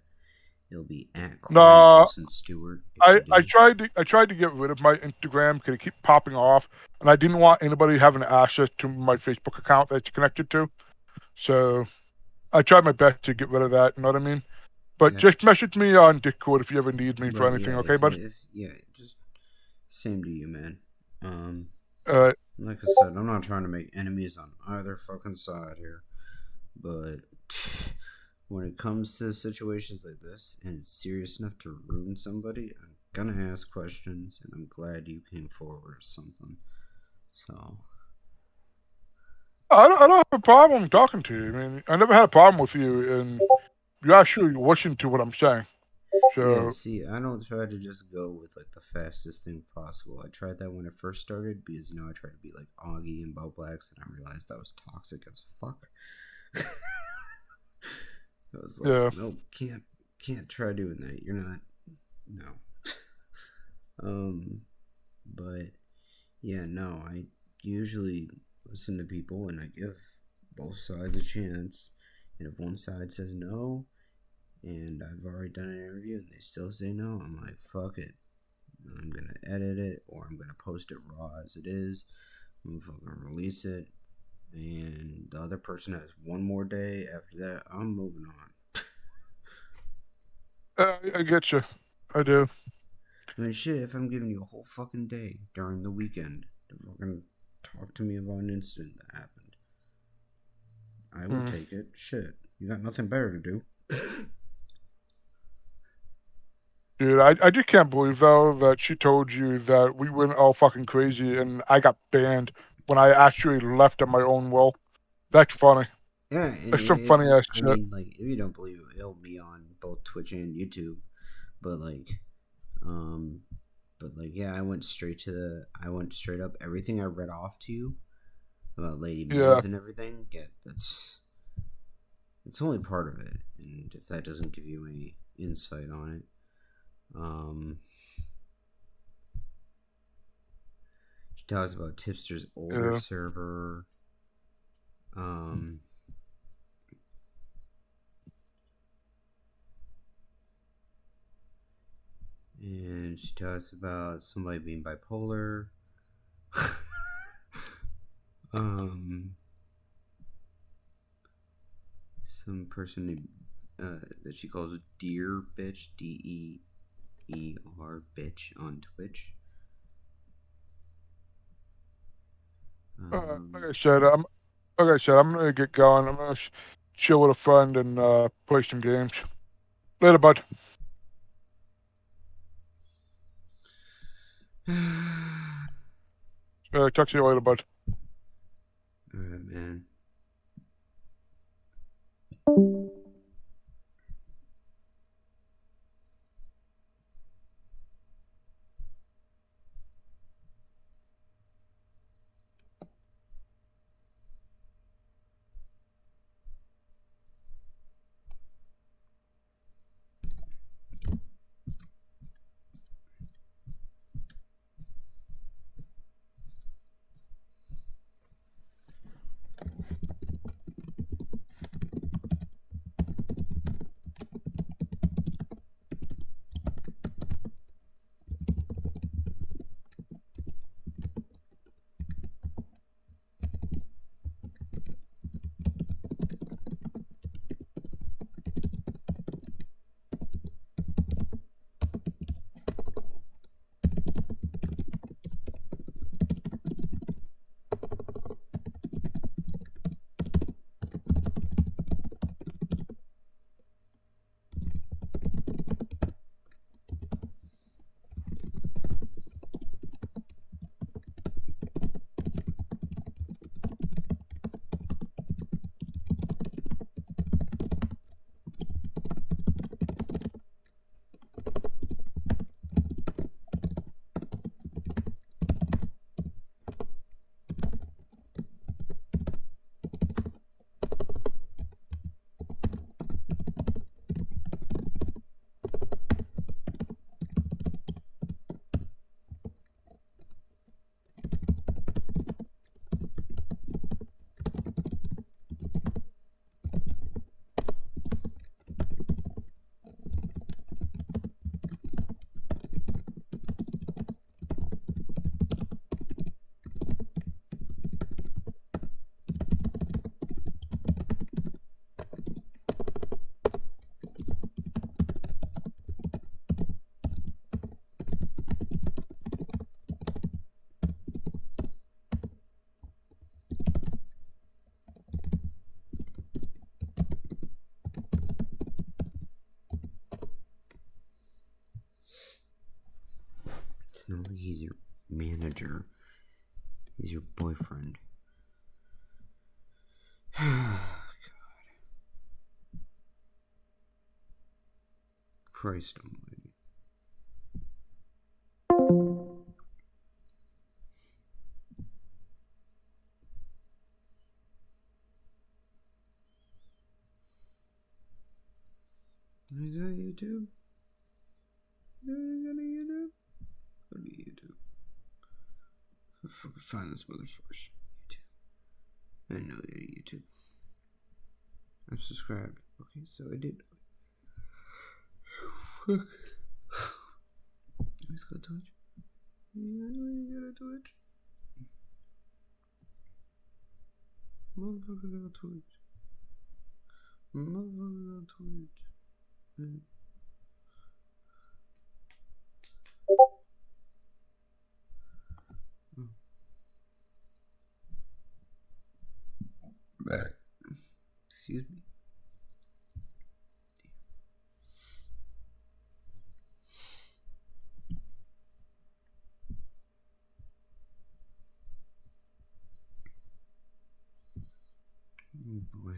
it'll be at Corey Nah, Wilson Stewart if I you I do. tried to I tried to get rid of my Instagram because it keep popping off, and I didn't want anybody having access to my Facebook account that it's connected to. So I tried my best to get rid of that. You know what I mean? But Yeah. just message me on Discord if you ever need me for But anything, yeah, okay, bud? if yeah, just same to you, man. Um, Uh, like I said, I'm not trying to make enemies on either fucking side here, but when it comes to situations like this and it's serious enough to ruin somebody, I'm gonna ask questions, and I'm glad you came forward or something. So I don't have a problem talking to you. I mean, I never had a problem with you, and you actually listen to what I'm saying. yeah, So, see, I don't try to just go with like the fastest thing possible. I tried that when it first started because I tried to be like Augie and Bo Blacks, and I realized that was toxic as fuck. I was like, yeah. nope, can't try doing that. You're not no. um, but yeah, no, I usually listen to people and I give both sides a chance. And if one side says no, and I've already done an interview and they still say no, I'm like, fuck it. I'm gonna edit it or I'm gonna post it raw as it is. I'm gonna fucking release it. And the other person has one more day. After that, I'm moving on. I get you. I do. I mean, shit, if I'm giving you a whole fucking day during the weekend to fucking talk to me about an incident that happened, I will Mm. take it. Shit, you got nothing better to do. Dude, I just can't believe though that she told you that we went all fucking crazy and I got banned when I actually left at my own will. That's funny. Yeah, That's some if funny you, ass I shit. mean, like, if you don't believe it, it'll be on both Twitch and YouTube. But um, yeah, I went straight up. Everything I read off to you about Lady Yeah. Myth and everything. Yeah, it's only part of it. And if that doesn't give you any insight on it, um, she talks about Tipster's older Yeah. server. Um, and she talks about somebody being bipolar. um, some person named, that she calls Deer Bitch, DEER Bitch on Twitch. Like Um, I said, I'm gonna get going. I'm gonna chill with a friend and play some games. Later, bud. Talk to you later, bud. Alright, man. It's not like he's your manager. He's your boyfriend. Christ almighty. Is that YouTube? Is that YouTube? Go to YouTube. Find this motherfucker. YouTube. I know you're YouTube. I'm subscribed. Okay, so I did. Fuck. He's got Twitch. You got a Twitch. Motherfucker got Twitch. Motherfucker got Twitch. Back. Excuse me. boy.